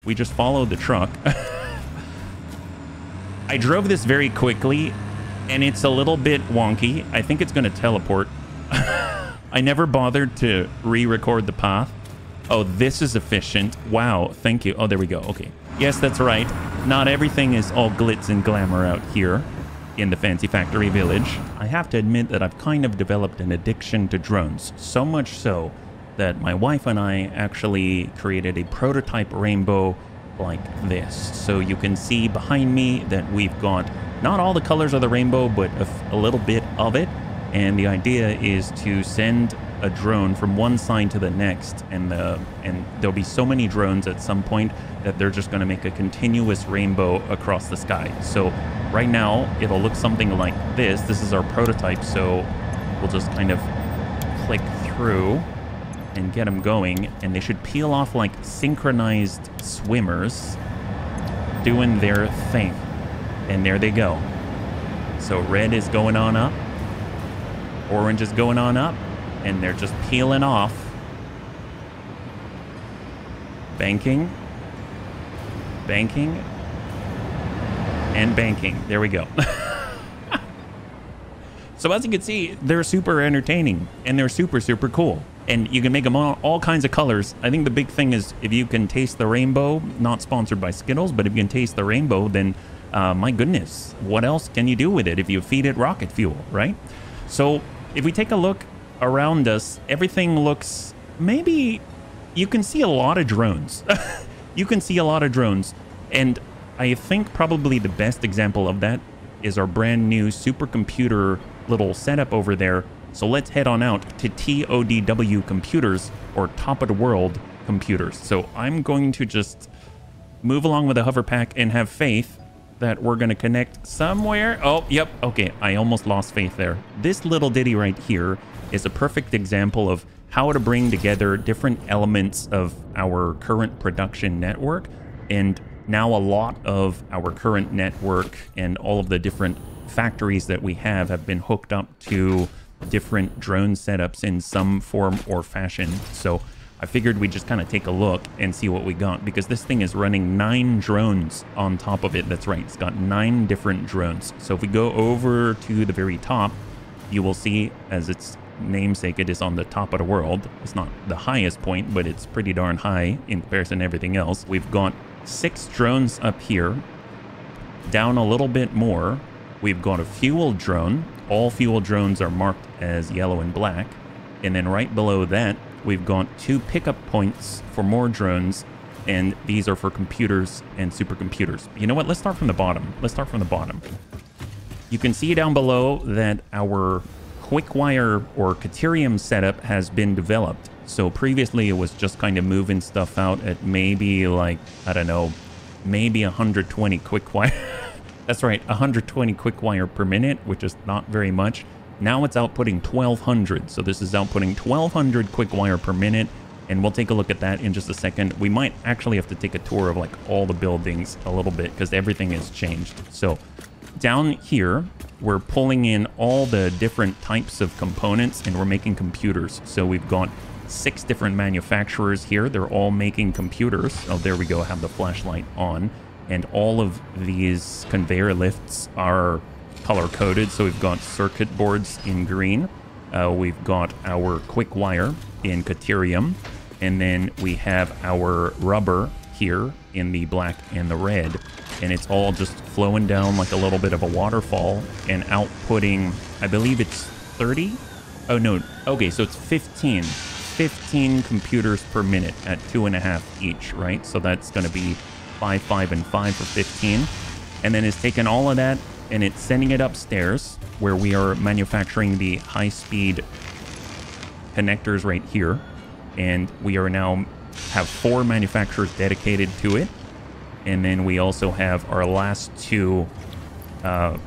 we just follow the truck. I drove this very quickly, and it's a little bit wonky. I think it's going to teleport. I never bothered to re-record the path. Oh, this is efficient. Wow, thank you. Oh, there we go. Okay. Yes, that's right. Not everything is all glitz and glamour out here in the Fancy Factory Village. I have to admit that I've kind of developed an addiction to drones. So much so that my wife and I actually created a prototype rainbow like this. So you can see behind me that we've got not all the colors of the rainbow, but a little bit of it. And the idea is to send a drone from one side to the next, and there'll be so many drones at some point that they're just going to make a continuous rainbow across the sky. So right now it'll look something like this. This is our prototype, so we'll just kind of click through and get them going, and they should peel off like synchronized swimmers doing their thing. And there they go. So red is going on up, orange is going on up, and they're just peeling off. Banking, banking, and banking. There we go. So as you can see, they're super entertaining, and they're super, super cool. And you can make them all kinds of colors. I think the big thing is if you can taste the rainbow, not sponsored by Skittles, but if you can taste the rainbow, then my goodness, what else can you do with it if you feed it rocket fuel, right? So if we take a look around us, everything looks, maybe you can see a lot of drones. You can see a lot of drones. And I think probably the best example of that is our brand new supercomputer little setup over there. So let's head on out to TODW computers, or top of the world computers. So I'm going to just move along with the hover pack and have faith that we're going to connect somewhere. Oh, yep. Okay, I almost lost faith there. This little ditty right here is a perfect example of how to bring together different elements of our current production network. And now a lot of our current network and all of the different factories that we have been hooked up to different drone setups in some form or fashion. So I figured we'd just kind of take a look and see what we got, because this thing is running 9 drones on top of it. That's right, it's got 9 different drones. So if we go over to the very top, you will see, as its namesake, it is on the top of the world. It's not the highest point, but it's pretty darn high in comparison to everything else. We've got 6 drones up here. Down a little bit more, we've got a fuel drone. All fuel drones are marked as yellow and black. And then right below that, we've got 2 pickup points for more drones, and these are for computers and supercomputers. You know what? Let's start from the bottom. Let's start from the bottom. You can see down below that our QuickWire or Caterium setup has been developed. So previously it was just kind of moving stuff out at maybe like, I don't know, maybe 120 QuickWire. That's right, 120 QuickWire per minute, which is not very much. Now it's outputting 1200. So this is outputting 1200 QuickWire per minute. And we'll take a look at that in just a second. We might actually have to take a tour of like all the buildings a little bit, because everything has changed. So down here, we're pulling in all the different types of components, and we're making computers. So we've got 6 different manufacturers here. They're all making computers. Oh, there we go. I have the flashlight on. And all of these conveyor lifts are color-coded. So we've got circuit boards in green. We've got our QuickWire in Caterium. And then we have our rubber here in the black and the red. And it's all just flowing down like a little bit of a waterfall and outputting, I believe it's 30? Oh, no. Okay, so it's 15. 15 computers per minute at 2.5 each, right? So that's going to be 5, 5, and 5 for 15. And then it's taking all of that and it's sending it upstairs, where we are manufacturing the high-speed connectors right here. And we are now have 4 manufacturers dedicated to it. And then we also have our last 2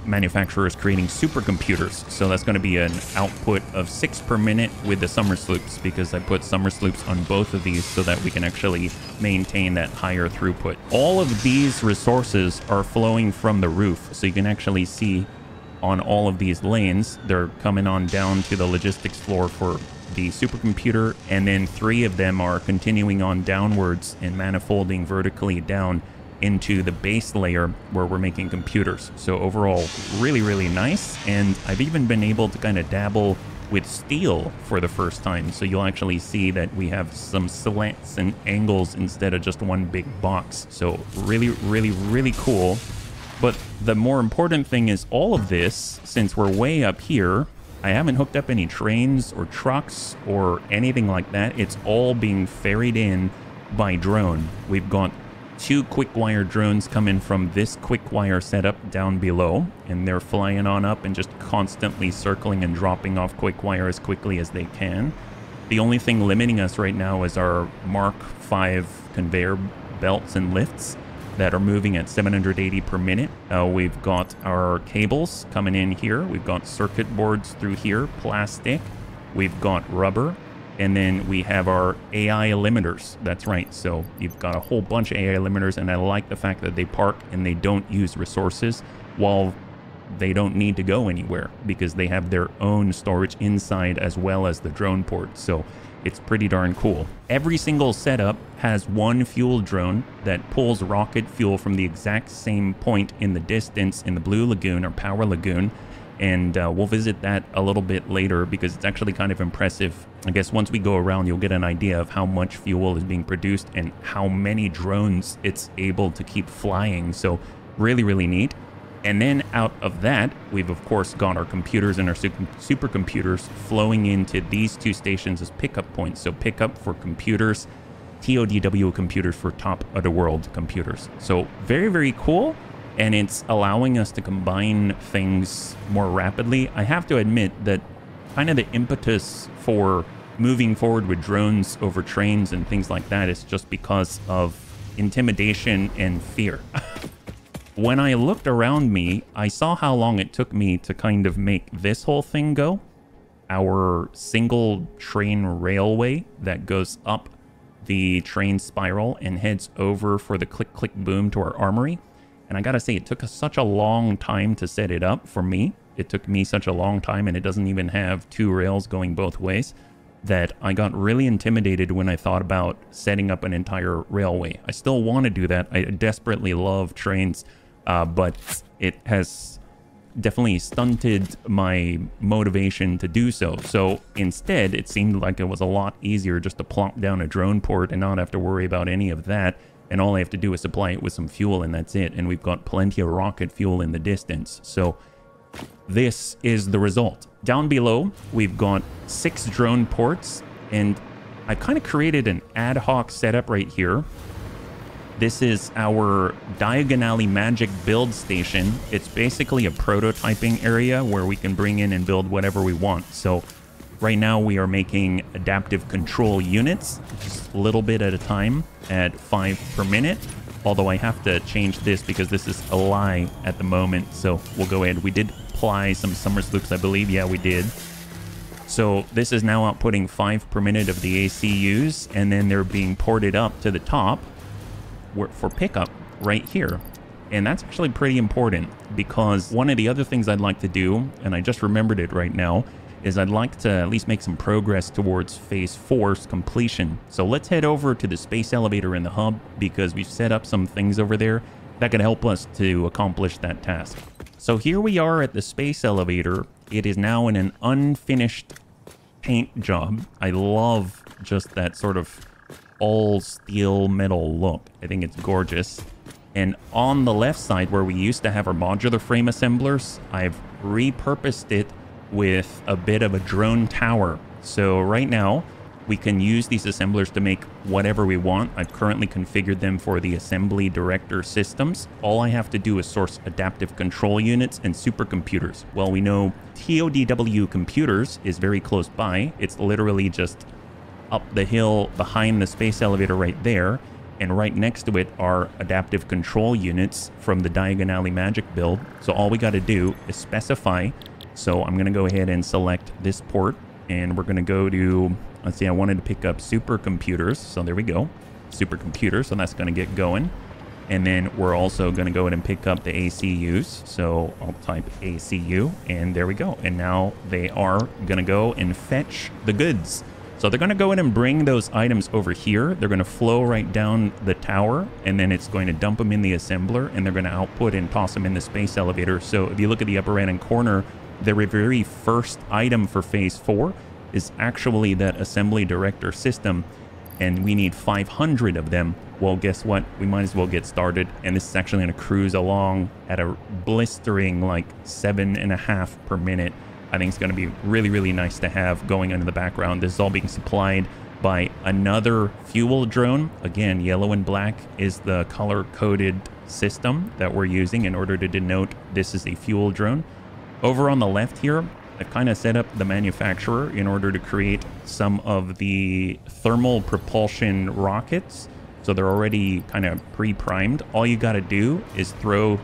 manufacturers creating supercomputers. So that's going to be an output of 6 per minute with the summer sloops, because I put summer sloops on both of these so that we can actually maintain that higher throughput. All of these resources are flowing from the roof. So you can actually see on all of these lanes, they're coming on down to the logistics floor for the supercomputer, and then 3 of them are continuing on downwards and manifolding vertically down into the base layer where we're making computers. So overall, really, really nice. And I've even been able to kind of dabble with steel for the first time. So you'll actually see that we have some slants and angles instead of just one big box. So really, really, really cool. But the more important thing is all of this, since we're way up here, I haven't hooked up any trains or trucks or anything like that. It's all being ferried in by drone. We've got 2 quick wire drones coming from this quick wire setup down below, and they're flying on up and just constantly circling and dropping off quick wire as quickly as they can. The only thing limiting us right now is our Mark 5 conveyor belts and lifts that are moving at 780 per minute. We've got our cables coming in here. We've got circuit boards through here, plastic. We've got rubber. And then we have our AI limiters. That's right. So you've got a whole bunch of AI limiters, and I like the fact that they park and they don't use resources while they don't need to go anywhere, because they have their own storage inside as well as the drone port. So it's pretty darn cool. Every single setup has 1 fuel drone that pulls rocket fuel from the exact same point in the distance in the Blue Lagoon or Power Lagoon. And we'll visit that a little bit later because it's actually kind of impressive. I guess once we go around, you'll get an idea of how much fuel is being produced and how many drones it's able to keep flying. So really, really neat. And then out of that, we've of course got our computers and our supercomputers flowing into these 2 stations as pickup points. So pickup for computers, TODW computers for top of the world computers. So very, very cool. And it's allowing us to combine things more rapidly. I have to admit that kind of the impetus for moving forward with drones over trains and things like that is just because of intimidation and fear. When I looked around me, I saw how long it took me to kind of make this whole thing go. Our single train railway that goes up the train spiral and heads over for the click, click, boom to our armory. And I gotta say, it took us such a long time to set it up for me. It took me such a long time, and it doesn't even have 2 rails going both ways, that I got really intimidated when I thought about setting up an entire railway. I still want to do that. I desperately love trains, but it has definitely stunted my motivation to do so. So instead, it seemed like it was a lot easier just to plonk down a drone port and not have to worry about any of that. And all I have to do is supply it with some fuel, and that's it. And we've got plenty of rocket fuel in the distance. So this is the result. Down below, we've got 6 drone ports, and I kind of created an ad hoc setup right here. This is our Diagonally Magic build station. It's basically a prototyping area where we can bring in and build whatever we want. So right now we are making adaptive control units, just a little bit at a time at 5 per minute. Although I have to change this because this is a lie at the moment. So we'll go ahead. We did apply some Summers loops, I believe. Yeah, we did. So this is now outputting 5 per minute of the ACUs, and then they're being ported up to the top for pickup right here. And that's actually pretty important, because one of the other things I'd like to do, and I just remembered it right now, is I'd like to at least make some progress towards phase 4's completion. So let's head over to the space elevator in the hub, because we've set up some things over there that could help us to accomplish that task. So here we are at the space elevator. It is now in an unfinished paint job. I love just that sort of all steel metal look. I think it's gorgeous. And on the left side, where we used to have our modular frame assemblers, I've repurposed it with a bit of a drone tower. So right now we can use these assemblers to make whatever we want. I've currently configured them for the assembly director systems. All I have to do is source adaptive control units and supercomputers. Well, we know TODW computers is very close by. It's literally just up the hill behind the space elevator right there. And right next to it are adaptive control units from the Diagonally Magic build. So all we got to do is specify. So I'm going to go ahead and select this port, and we're going to go to, let's see, I wanted to pick up supercomputers. So there we go, supercomputers. So that's going to get going. And then we're also going to go ahead and pick up the ACUs. So I'll type ACU and there we go. And now they are going to go and fetch the goods. So they're going to go ahead and bring those items over here. They're going to flow right down the tower, and then it's going to dump them in the assembler, and they're going to output and toss them in the space elevator. So if you look at the upper right-hand corner, the very first item for phase 4 is actually that assembly director system, and we need 500 of them. Well, guess what? We might as well get started, and this is actually going to cruise along at a blistering like 7.5 per minute. I think it's going to be really, really nice to have going on in the background. This is all being supplied by another fuel drone. Again, yellow and black is the color-coded system that we're using in order to denote this is a fuel drone. Over on the left here, I've kind of set up the manufacturer in order to create some of the thermal propulsion rockets. So they're already kind of pre-primed. All you got to do is throw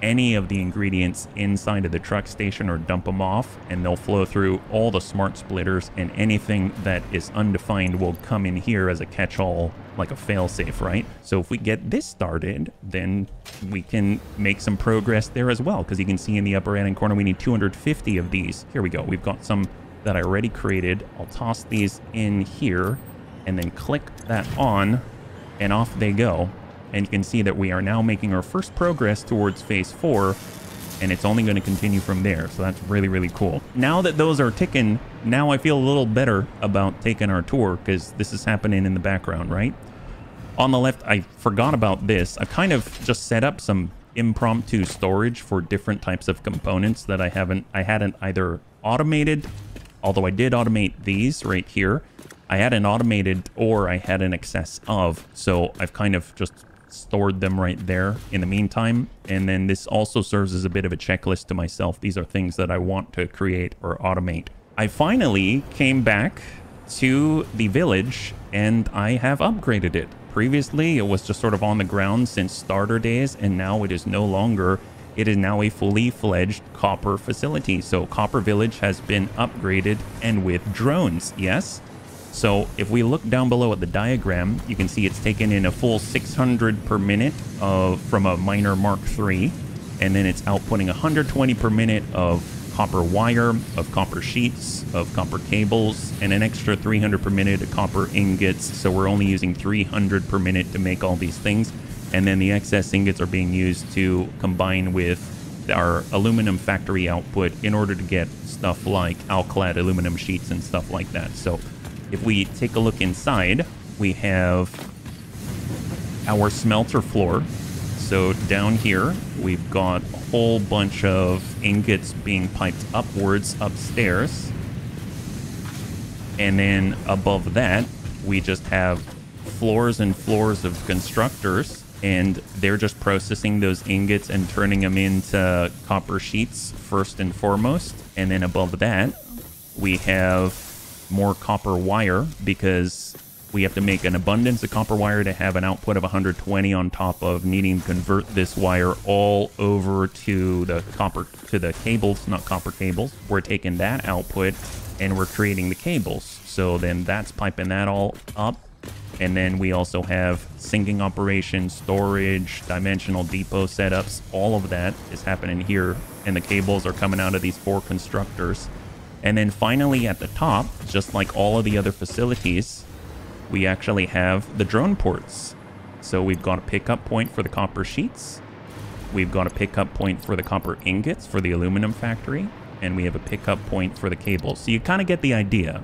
any of the ingredients inside of the truck station or dump them off, and they'll flow through all the smart splitters, and anything that is undefined will come in here as a catch-all, like a fail-safe, right? So if we get this started, then we can make some progress there as well, because you can see in the upper right-hand corner we need 250 of these. Here we go. We've got some that I already created. I'll toss these in here and then click that on, and off they go. And you can see that we are now making our first progress towards phase 4, and it's only going to continue from there. So that's really, really cool. Now that those are ticking, now I feel a little better about taking our tour, because this is happening in the background, right? On the left, I forgot about this. I've kind of just set up some impromptu storage for different types of components that I hadn't either automated, although I did automate these right here. I hadn't automated, or I had an excess of, so I've kind of just stored them right there in the meantime. And then this also serves as a bit of a checklist to myself. These are things that I want to create or automate. I finally came back to the village, and I have upgraded it. Previously, it was just sort of on the ground since starter days, and now it is no longer. It is now a fully fledged copper facility. So Copper Village has been upgraded, and with drones, yes. So if we look down below at the diagram, you can see it's taken in a full 600 per minute from a miner Mark III, and then it's outputting 120 per minute of copper wire, of copper sheets, of copper cables, and an extra 300 per minute of copper ingots. So we're only using 300 per minute to make all these things, and then the excess ingots are being used to combine with our aluminum factory output in order to get stuff like alclad aluminum sheets and stuff like that. So if we take a look inside, we have our smelter floor. So down here, we've got a whole bunch of ingots being piped upwards upstairs. And then above that, we just have floors and floors of constructors, and they're just processing those ingots and turning them into copper sheets first and foremost. And then above that, we have more copper wire, because we have to make an abundance of copper wire to have an output of 120 on top of needing to convert this wire all over to the cables, not copper cables. We're taking that output and we're creating the cables. So then that's piping that all up. And then we also have sinking operations, storage, dimensional depot setups. All of that is happening here, and the cables are coming out of these 4 constructors. And then finally at the top, just like all of the other facilities, we actually have the drone ports. So we've got a pickup point for the copper sheets. We've got a pickup point for the copper ingots for the aluminum factory. And we have a pickup point for the cables. So you kind of get the idea.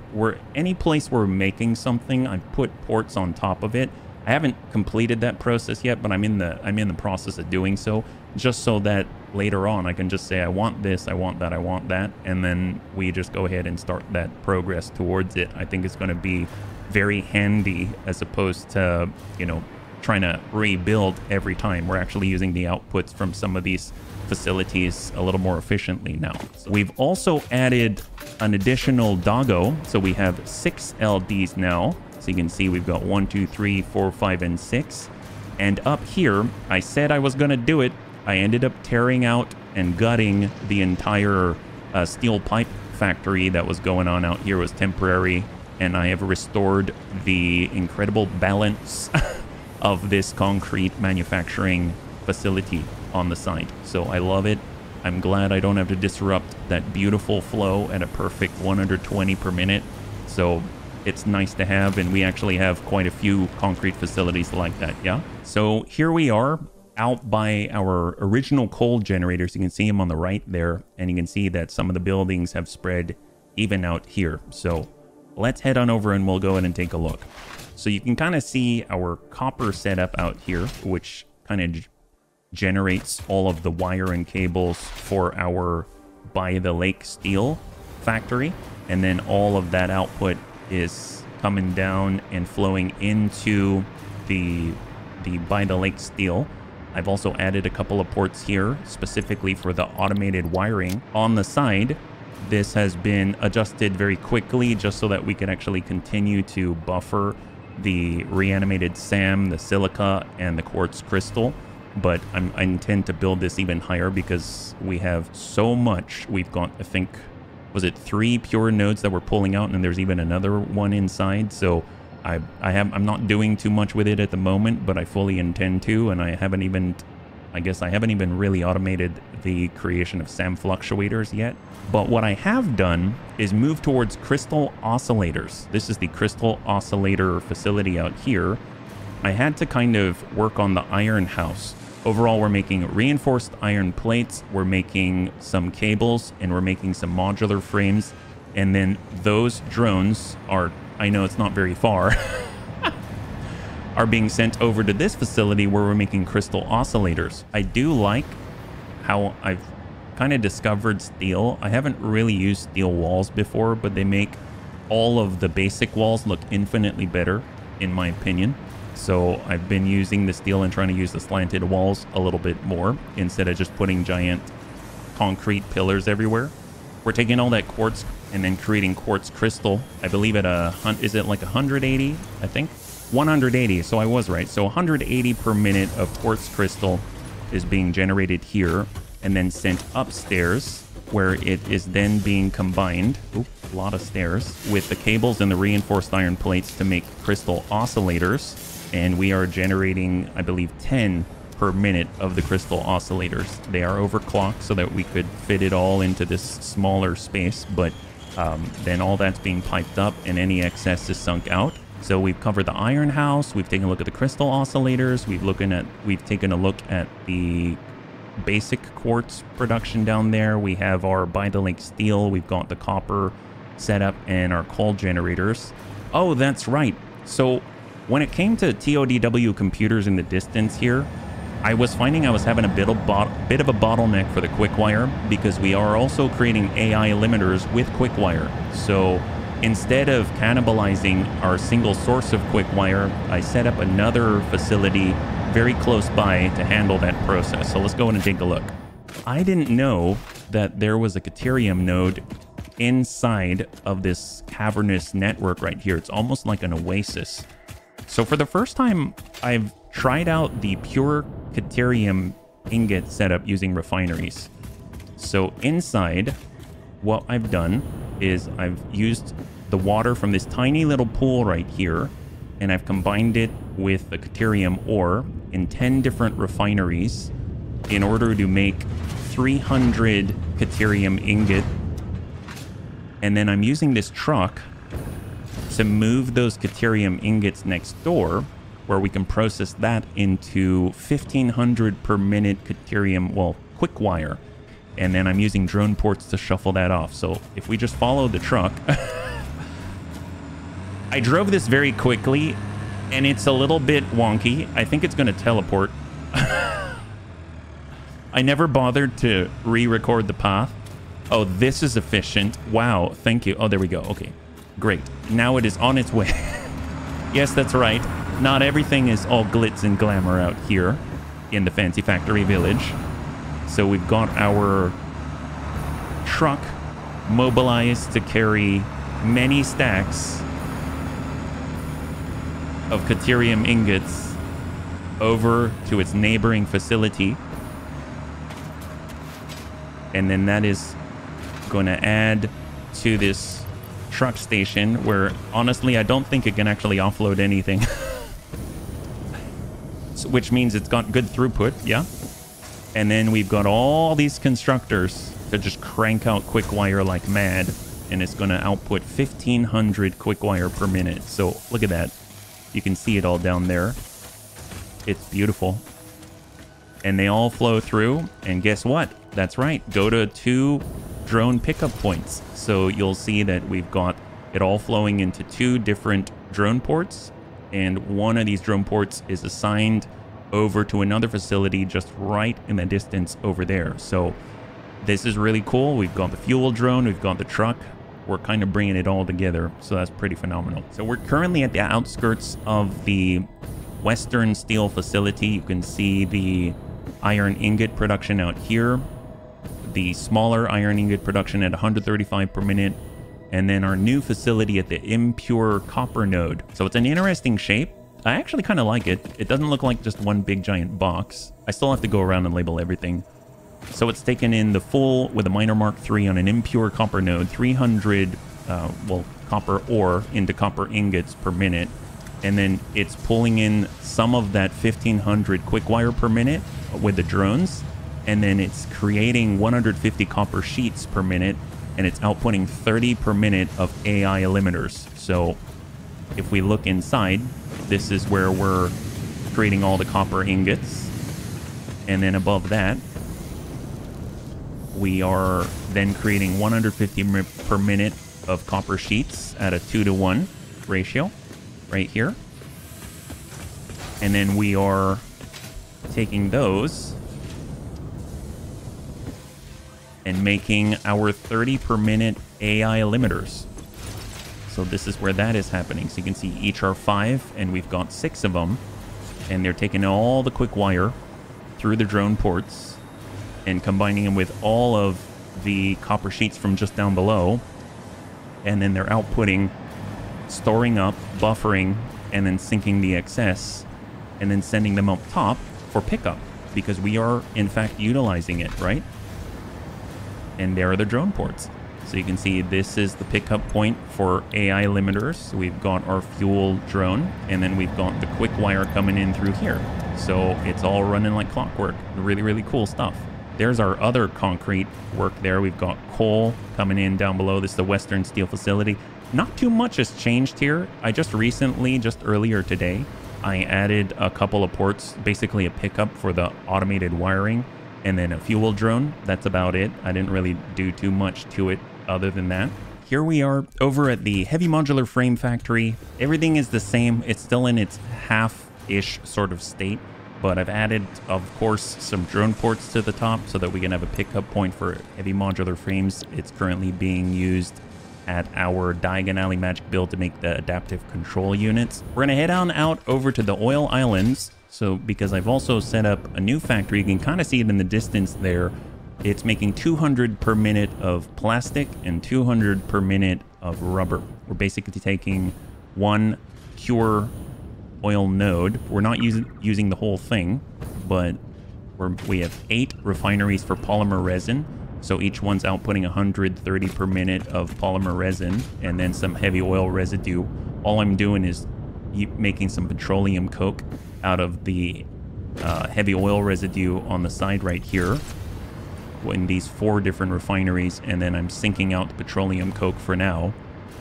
Any place we're making something, I put ports on top of it. I haven't completed that process yet, but I'm in the process of doing so, just so that later on I can just say I want this, I want that, I want that, and then we just go ahead and start that progress towards it. I think it's going to be very handy, as opposed to, you know, trying to rebuild every time. We're actually using the outputs from some of these facilities a little more efficiently now. So we've also added an additional doggo, so we have 6 LDs now. So you can see we've got 1, 2, 3, 4, 5, and 6. And up here, I said I was going to do it. I ended up tearing out and gutting the entire steel pipe factory that was going on out here. It was temporary, and I have restored the incredible balance of this concrete manufacturing facility on the side. So I love it. I'm glad I don't have to disrupt that beautiful flow at a perfect 120 per minute. So it's nice to have, and we actually have quite a few concrete facilities like that, yeah? So here we are out by our original coal generators. You can see them on the right there, and you can see that some of the buildings have spread even out here. So let's head on over and we'll go in and take a look. So you can kind of see our copper setup out here, which kind of generates all of the wire and cables for our by the lake steel factory, and then all of that output is coming down and flowing into the by the lake steel. I've also added a couple of ports here specifically for the automated wiring on the side. This has been adjusted very quickly just so that we can actually continue to buffer the reanimated SAM, the silica, and the quartz crystal. But I intend to build this even higher because we have so much. We've got, I think, was it 3 pure nodes that we're pulling out, and there's even another one inside. So I'm not doing too much with it at the moment, but I fully intend to, and I haven't even really automated the creation of SAM fluctuators yet. But what I have done is move towards crystal oscillators. This is the crystal oscillator facility out here. I had to kind of work on the iron house. Overall, we're making reinforced iron plates, we're making some cables, and we're making some modular frames. And then those drones are, I know it's not very far, are being sent over to this facility where we're making crystal oscillators. I do like how I've kind of discovered steel. I haven't really used steel walls before, but they make all of the basic walls look infinitely better, in my opinion. So I've been using the steel and trying to use the slanted walls a little bit more instead of just putting giant concrete pillars everywhere. We're taking all that quartz and then creating quartz crystal. I believe at is it like 180? I think 180. So I was right. So 180 per minute of quartz crystal is being generated here and then sent upstairs, where it is then being combined, a lot of stairs, with the cables and the reinforced iron plates to make crystal oscillators. And we are generating, I believe, 10 per minute of the crystal oscillators. They are overclocked so that we could fit it all into this smaller space, but then all that's being piped up and any excess is sunk out. So we've covered the iron house, we've taken a look at the crystal oscillators, we've taken a look at the basic quartz production down there. We have our by the lake steel, we've got the copper setup, and our coal generators. Oh, that's right. So when it came to TODW computers in the distance here, I was finding I was having a bit of a bottleneck for the QuickWire because we are also creating AI limiters with QuickWire. So instead of cannibalizing our single source of QuickWire, I set up another facility very close by to handle that process. So let's go in and take a look. I didn't know that there was a Caterium node inside of this cavernous network right here. It's almost like an oasis. So for the first time, I've tried out the pure Caterium ingot setup using refineries. So inside, what I've done is I've used the water from this tiny little pool right here, and I've combined it with the Caterium ore in 10 different refineries in order to make 300 Caterium ingot. And then I'm using this truck to move those Caterium ingots next door, where we can process that into 1500 per minute Caterium, well, QuickWire. And then I'm using drone ports to shuffle that off. So if we just follow the truck, I drove this very quickly and it's a little bit wonky. I think it's going to teleport. I never bothered to re-record the path. Oh, this is efficient. Wow, thank you. Oh, there we go. Okay, great. Now it is on its way. Yes, that's right. Not everything is all glitz and glamour out here in the Fancy Factory Village. So we've got our truck mobilized to carry many stacks of Caterium ingots over to its neighboring facility. And then that is going to add to this truck station where, honestly, I don't think it can actually offload anything. which means it's got good throughput. Yeah. And then we've got all these constructors to just crank out quick wire like mad. And it's going to output 1,500 quick wire per minute. So look at that. You can see it all down there. It's beautiful. And they all flow through. And guess what? That's right. Go to 2 drone pickup points. So you'll see that we've got it all flowing into 2 different drone ports. And one of these drone ports is assigned over to another facility just right in the distance over there. So this is really cool. We've got the fuel drone. We've got the truck. We're kind of bringing it all together. So that's pretty phenomenal. So we're currently at the outskirts of the Western Steel facility. You can see the iron ingot production out here. The smaller iron ingot production at 135 per minute. And then our new facility at the impure copper node. So it's an interesting shape. I actually kind of like it. It doesn't look like just one big giant box. I still have to go around and label everything. So it's taken in the full with a minor Mark III on an impure copper node, 300, copper ore into copper ingots per minute. And then it's pulling in some of that 1,500 quick wire per minute with the drones. And then it's creating 150 copper sheets per minute. And it's outputting 30 per minute of AI eliminators. So if we look inside, this is where we're creating all the copper ingots. And then above that, we are then creating 150 per minute of copper sheets at a 2-to-1 ratio right here. And then we are taking those and making our 30 per minute AI eliminators. So this is where that is happening. So you can see each are 5, and we've got 6 of them. And they're taking all the quick wire through the drone ports and combining them with all of the copper sheets from just down below. And then they're outputting, storing up, buffering, and then sinking the excess, and then sending them up top for pickup, because we are in fact utilizing it, right? And there are the drone ports. So you can see this is the pickup point for AI limiters. We've got our fuel drone, and then we've got the quick wire coming in through here. So it's all running like clockwork. Really, really cool stuff. There's our other concrete work there. We've got coal coming in down below. This is the Western Steel facility. Not too much has changed here. I just earlier today, I added a couple of ports, basically a pickup for the automated wiring, and then a fuel drone. That's about it. I didn't really do too much to it other than that. Here we are over at the heavy modular frame factory. Everything is the same. It's still in its half-ish sort of state, but I've added, of course, some drone ports to the top so that we can have a pickup point for heavy modular frames. It's currently being used at our Diagon Alley Magic build to make the adaptive control units. We're gonna head on out over to the oil islands. So because I've also set up a new factory, you can kind of see it in the distance there. It's making 200 per minute of plastic and 200 per minute of rubber. We're basically taking one pure oil node. We're not using the whole thing, but we have 8 refineries for polymer resin. So each one's outputting 130 per minute of polymer resin and then some heavy oil residue. All I'm doing is making some petroleum coke out of the heavy oil residue on the side right here in these 4 different refineries, and then I'm sinking out the petroleum coke for now.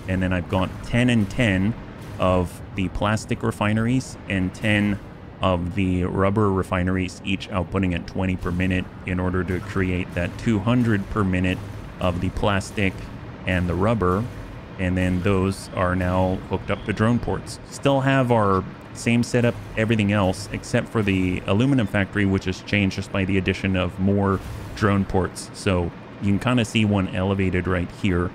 And then I've got 10 and 10 of the plastic refineries and 10 of the rubber refineries, each outputting at 20 per minute in order to create that 200 per minute of the plastic and the rubber. And then those are now hooked up to drone ports. Still have our same setup, everything else, except for the aluminum factory, which has changed just by the addition of more drone ports. So you can kind of see one elevated right here.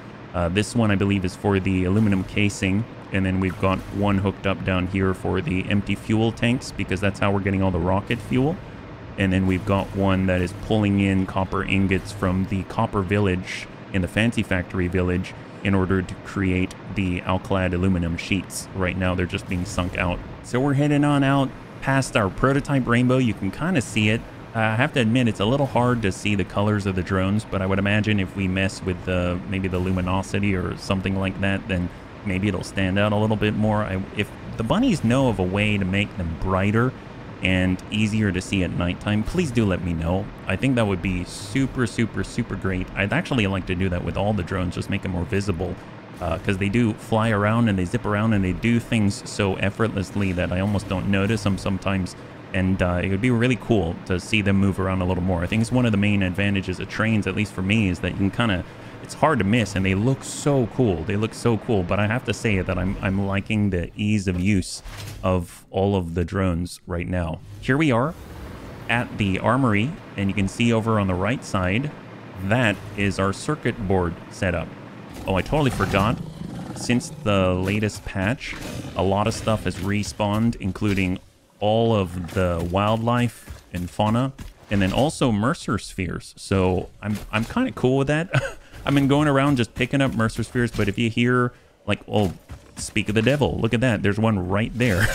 This one, I believe, is for the aluminum casing. And then we've got one hooked up down here for the empty fuel tanks, because that's how we're getting all the rocket fuel. And then we've got one that is pulling in copper ingots from the copper village in the fancy factory village in order to create the alclad aluminum sheets. Right now, they're just being sunk out. So we're heading on out past our prototype rainbow. You can kind of see it. I have to admit, it's a little hard to see the colors of the drones, but I would imagine if we mess with maybe the luminosity or something like that, then maybe it'll stand out a little bit more. If the bunnies know of a way to make them brighter, and easier to see at nighttime, please do let me know. I think that would be super, super, super great. I'd actually like to do that with all the drones, just make them more visible, because they do fly around and they zip around and they do things so effortlessly that I almost don't notice them sometimes. And it would be really cool to see them move around a little more. I think it's one of the main advantages of trains, at least for me, is that you can kind of, it's hard to miss, and they look so cool. They look so cool, but I have to say that I'm liking the ease of use of all of the drones right now. Here we are at the armory, and you can see over on the right side, that is our circuit board setup. Oh, I totally forgot. Since the latest patch, a lot of stuff has respawned, including all of the wildlife and fauna, and then also Mercer spheres. So I'm kind of cool with that. I've been going around just picking up Mercer spheres, but if you hear, like, oh, speak of the devil, look at that. There's one right there.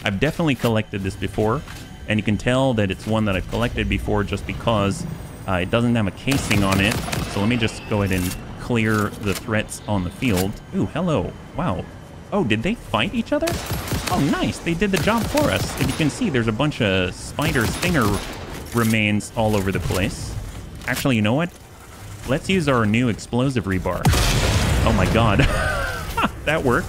I've definitely collected this before, and you can tell that it's one that I've collected before just because it doesn't have a casing on it. So let me just go ahead and clear the threats on the field. Ooh, hello. Wow. Oh, did they fight each other? Oh, nice. They did the job for us. If you can see, there's a bunch of spider stinger remains all over the place. Actually, you know what? Let's use our new explosive rebar. Oh my god. That works.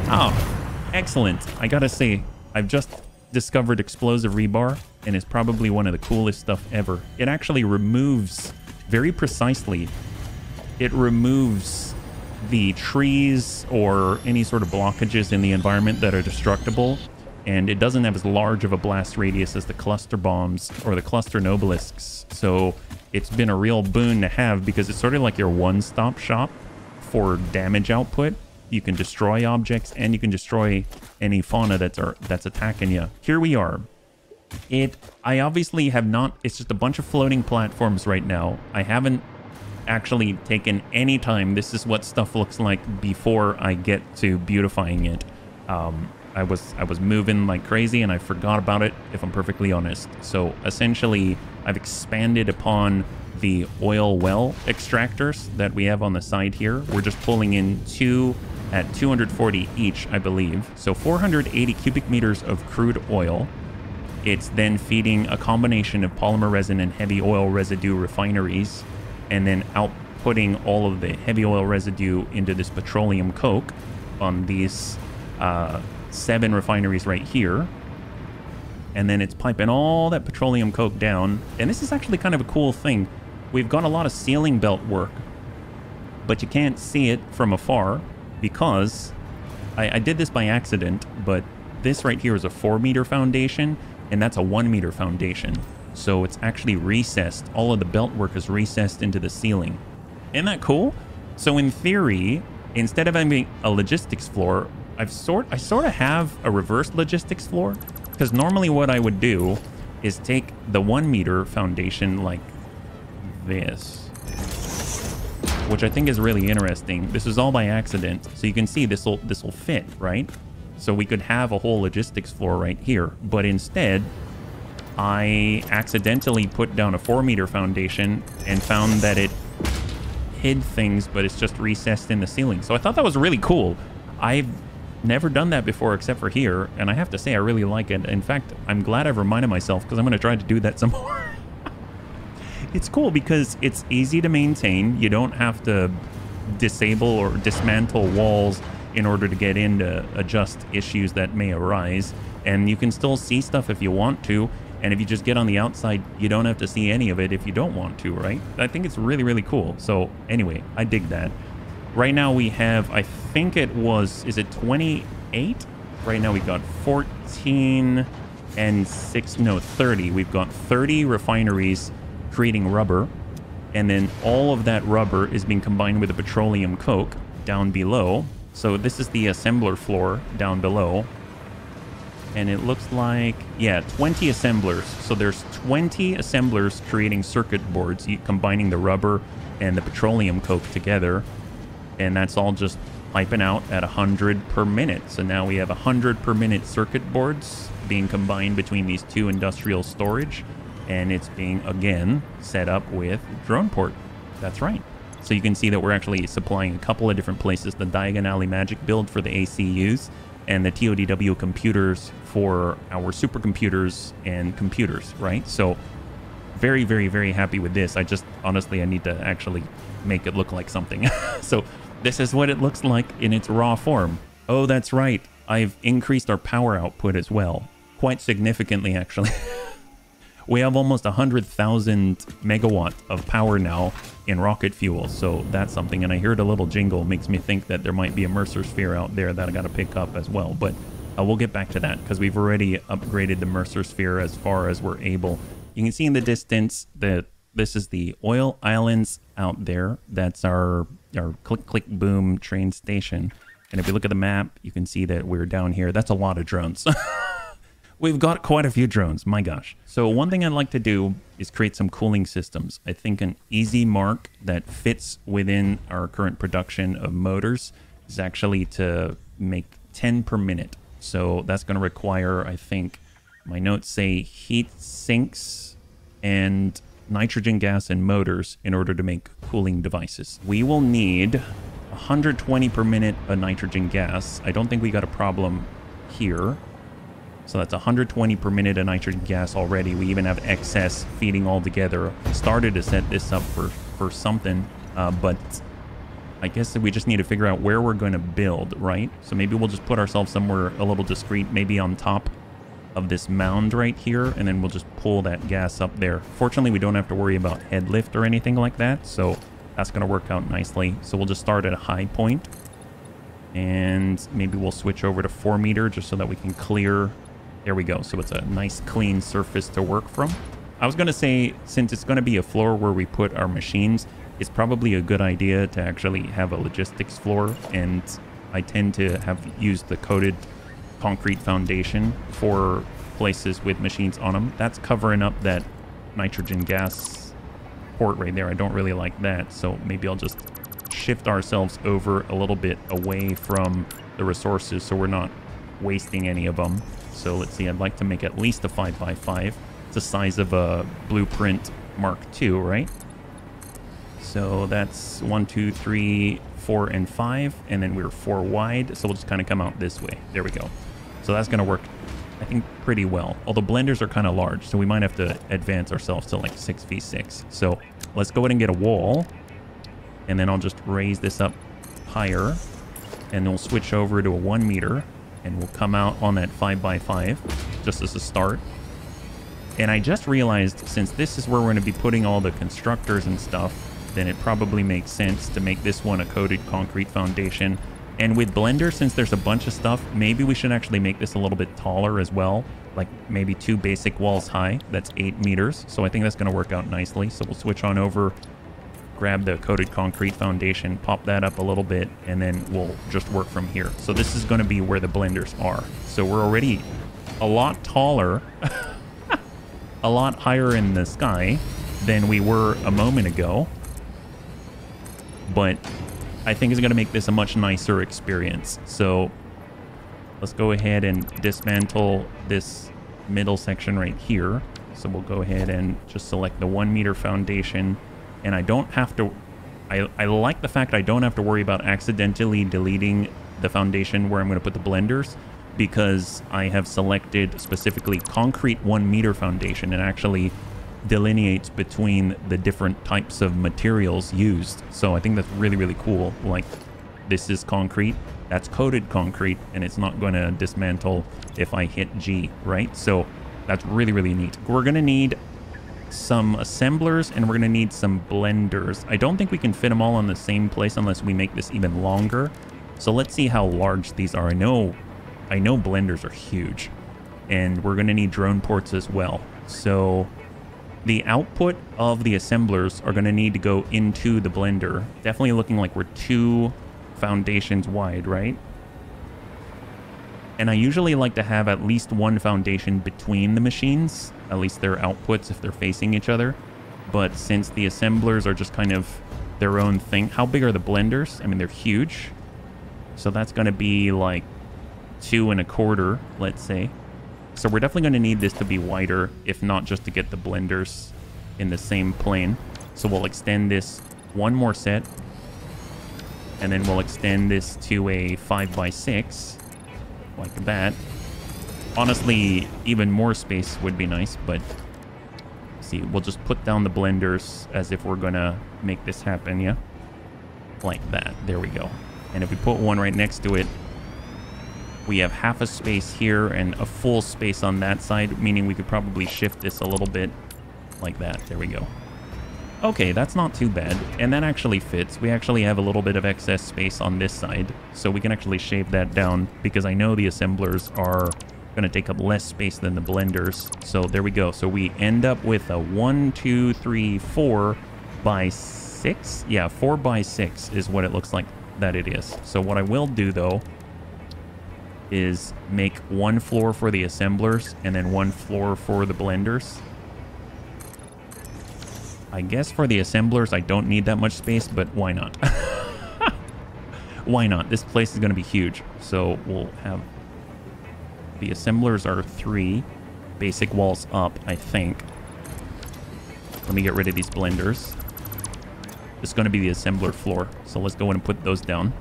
Oh, excellent. I gotta say, I've just discovered explosive rebar, and it's probably one of the coolest stuff ever. It actually removes, very precisely, it removes the trees or any sort of blockages in the environment that are destructible, and it doesn't have as large of a blast radius as the cluster bombs or the cluster nobelisks. So it's been a real boon to have, because it's sort of like your one-stop shop for damage output. You can destroy objects, and you can destroy any fauna that's attacking you. Here we are. I obviously have not, it's just a bunch of floating platforms right now. I haven't actually taken any time. This is what stuff looks like before I get to beautifying it. I was moving like crazy, and I forgot about it, if I'm perfectly honest. So essentially, I've expanded upon the oil well extractors that we have on the side here. We're just pulling in 2 at 240 each, I believe. So 480 cubic meters of crude oil. It's then feeding a combination of polymer resin and heavy oil residue refineries, and then outputting all of the heavy oil residue into this petroleum coke on these 7 refineries right here. And then it's piping all that petroleum coke down. And this is actually kind of a cool thing. We've got a lot of sealing belt work, but you can't see it from afar because I did this by accident, but this right here is a 4-meter foundation, and that's a 1-meter foundation. So it's actually recessed. All of the belt work is recessed into the ceiling. Isn't that cool? So in theory, instead of having a logistics floor, I sort of have a reverse logistics floor, because normally what I would do is take the 1-meter foundation like this, which I think is really interesting. This is all by accident, so you can see this will fit, right? So we could have a whole logistics floor right here, but instead I accidentally put down a 4-meter foundation and found that it hid things, but it's just recessed in the ceiling. So I thought that was really cool. I've never done that before except for here, and I have to say I really like it. In fact, I'm glad I've reminded myself, because I'm going to try to do that some more. It's cool because it's easy to maintain. You don't have to disable or dismantle walls in order to get in to adjust issues that may arise, and you can still see stuff if you want to. And if you just get on the outside, you don't have to see any of it if you don't want to, right? I think it's really, really cool. So anyway, I dig that. Right now we have, I think it was, is it 28? Right now we've got 14 and 6, no, 30. We've got 30 refineries creating rubber. And then all of that rubber is being combined with the petroleum coke down below. So this is the assembler floor down below. And it looks like, yeah, 20 assemblers. So there's 20 assemblers creating circuit boards, combining the rubber and the petroleum coke together. And that's all just piping out at 100 per minute. So now we have 100 per minute circuit boards being combined between these 2 industrial storage. And it's being, again, set up with drone port. That's right. So you can see that we're actually supplying a couple of different places. The Diagon Alley Magic build for the ACUs. and the TODW computers for our supercomputers and computers, right? So very, very, very happy with this. Honestly, I need to actually make it look like something. So this is what it looks like in its raw form. Oh, that's right. I've increased our power output as well. Quite significantly, actually. We have almost 100,000 megawatt of power now in rocket fuel. So that's something. And I heard a little jingle. Makes me think that there might be a Mercer sphere out there that I got to pick up as well. But we'll get back to that because we've already upgraded the Mercer sphere as far as we're able. You can see in the distance that this is the oil islands out there. That's our click, click, boom train station. And if you look at the map, you can see that we're down here. That's a lot of drones. We've got quite a few drones, my gosh. So one thing I'd like to do is create some cooling systems. I think an easy mark that fits within our current production of motors is actually to make 10 per minute. So that's going to require, I think, my notes say heat sinks and nitrogen gas and motors in order to make cooling devices. We will need 120 per minute of nitrogen gas. I don't think we got a problem here. So that's 120 per minute of nitrogen gas already. We even have excess feeding all together. Started to set this up for something, but I guess we just need to figure out where we're going to build, right? So maybe we'll just put ourselves somewhere a little discreet, maybe on top of this mound right here, and then we'll just pull that gas up there. Fortunately, we don't have to worry about head lift or anything like that, so that's going to work out nicely. So we'll just start at a high point, and maybe we'll switch over to 4 meter just so that we can clear. There we go. So it's a nice clean surface to work from. I was going to say, since it's going to be a floor where we put our machines, it's probably a good idea to actually have a logistics floor. And I tend to have used the coated concrete foundation for places with machines on them. That's covering up that nitrogen gas port right there. I don't really like that. So maybe I'll just shift ourselves over a little bit away from the resources so we're not wasting any of them. So let's see, I'd like to make at least a 5x5. It's the size of a Blueprint Mark II, right? So that's 1, 2, 3, 4, and 5. And then we're 4 wide. So we'll just kind of come out this way. There we go. So that's going to work, I think, pretty well. Although blenders are kind of large, so we might have to advance ourselves to like 6v6. So let's go ahead and get a wall. And then I'll just raise this up higher. And we'll switch over to a 1 meter. And we'll come out on that 5x5 just as a start. And I just realized, since this is where we're going to be putting all the constructors and stuff, then it probably makes sense to make this one a coated concrete foundation. And with Blender, since there's a bunch of stuff, maybe we should actually make this a little bit taller as well. Like maybe 2 basic walls high. That's 8 meters. So I think that's going to work out nicely. So we'll switch on over, grab the coated concrete foundation, pop that up a little bit, and then we'll just work from here. So this is going to be where the blenders are. So we're already a lot taller, a lot higher in the sky than we were a moment ago. But I think it's going to make this a much nicer experience. So let's go ahead and dismantle this middle section right here. So we'll go ahead and just select the 1 meter foundation. And I don't have to, I like the fact I don't have to worry about accidentally deleting the foundation where I'm going to put the blenders, because I have selected specifically concrete 1 meter foundation and actually delineates between the different types of materials used. So I think that's really, really cool. Like, this is concrete, that's coated concrete, and it's not going to dismantle if I hit G, right? So that's really, really neat. We're going to need some assemblers, and we're going to need some blenders. I don't think we can fit them all in the same place unless we make this even longer. So let's see how large these are. I know blenders are huge, and we're going to need drone ports as well. So the output of the assemblers are going to need to go into the blender. Definitely looking like we're 2 foundations wide, right? And I usually like to have at least 1 foundation between the machines, at least their outputs if they're facing each other. But since the assemblers are just kind of their own thing, how big are the blenders? I mean, they're huge. So that's going to be like 2 1/4, let's say. So we're definitely going to need this to be wider, if not just to get the blenders in the same plane. So we'll extend this 1 more set. And then we'll extend this to a 5x6. like that. Honestly, even more space would be nice, but see, we'll just put down the blenders as if we're gonna make this happen, yeah? Like that. There we go. And if we put one right next to it, we have half a space here and a full space on that side, meaning we could probably shift this a little bit like that. There we go. Okay, that's not too bad. And that actually fits. We actually have a little bit of excess space on this side, so we can actually shave that down because I know the assemblers are going to take up less space than the blenders. So there we go. So we end up with a 1, 2, 3, 4 by 6. Yeah, 4 by 6 is what it looks like that it is. So what I will do though is make one floor for the assemblers and then one floor for the blenders. I guess for the assemblers I don't need that much space, but why not? Why not? This place is going to be huge. So we'll have the assemblers are 3 basic walls up, I think. Let me get rid of these blenders. It's going to be the assembler floor. So let's go in and put those down.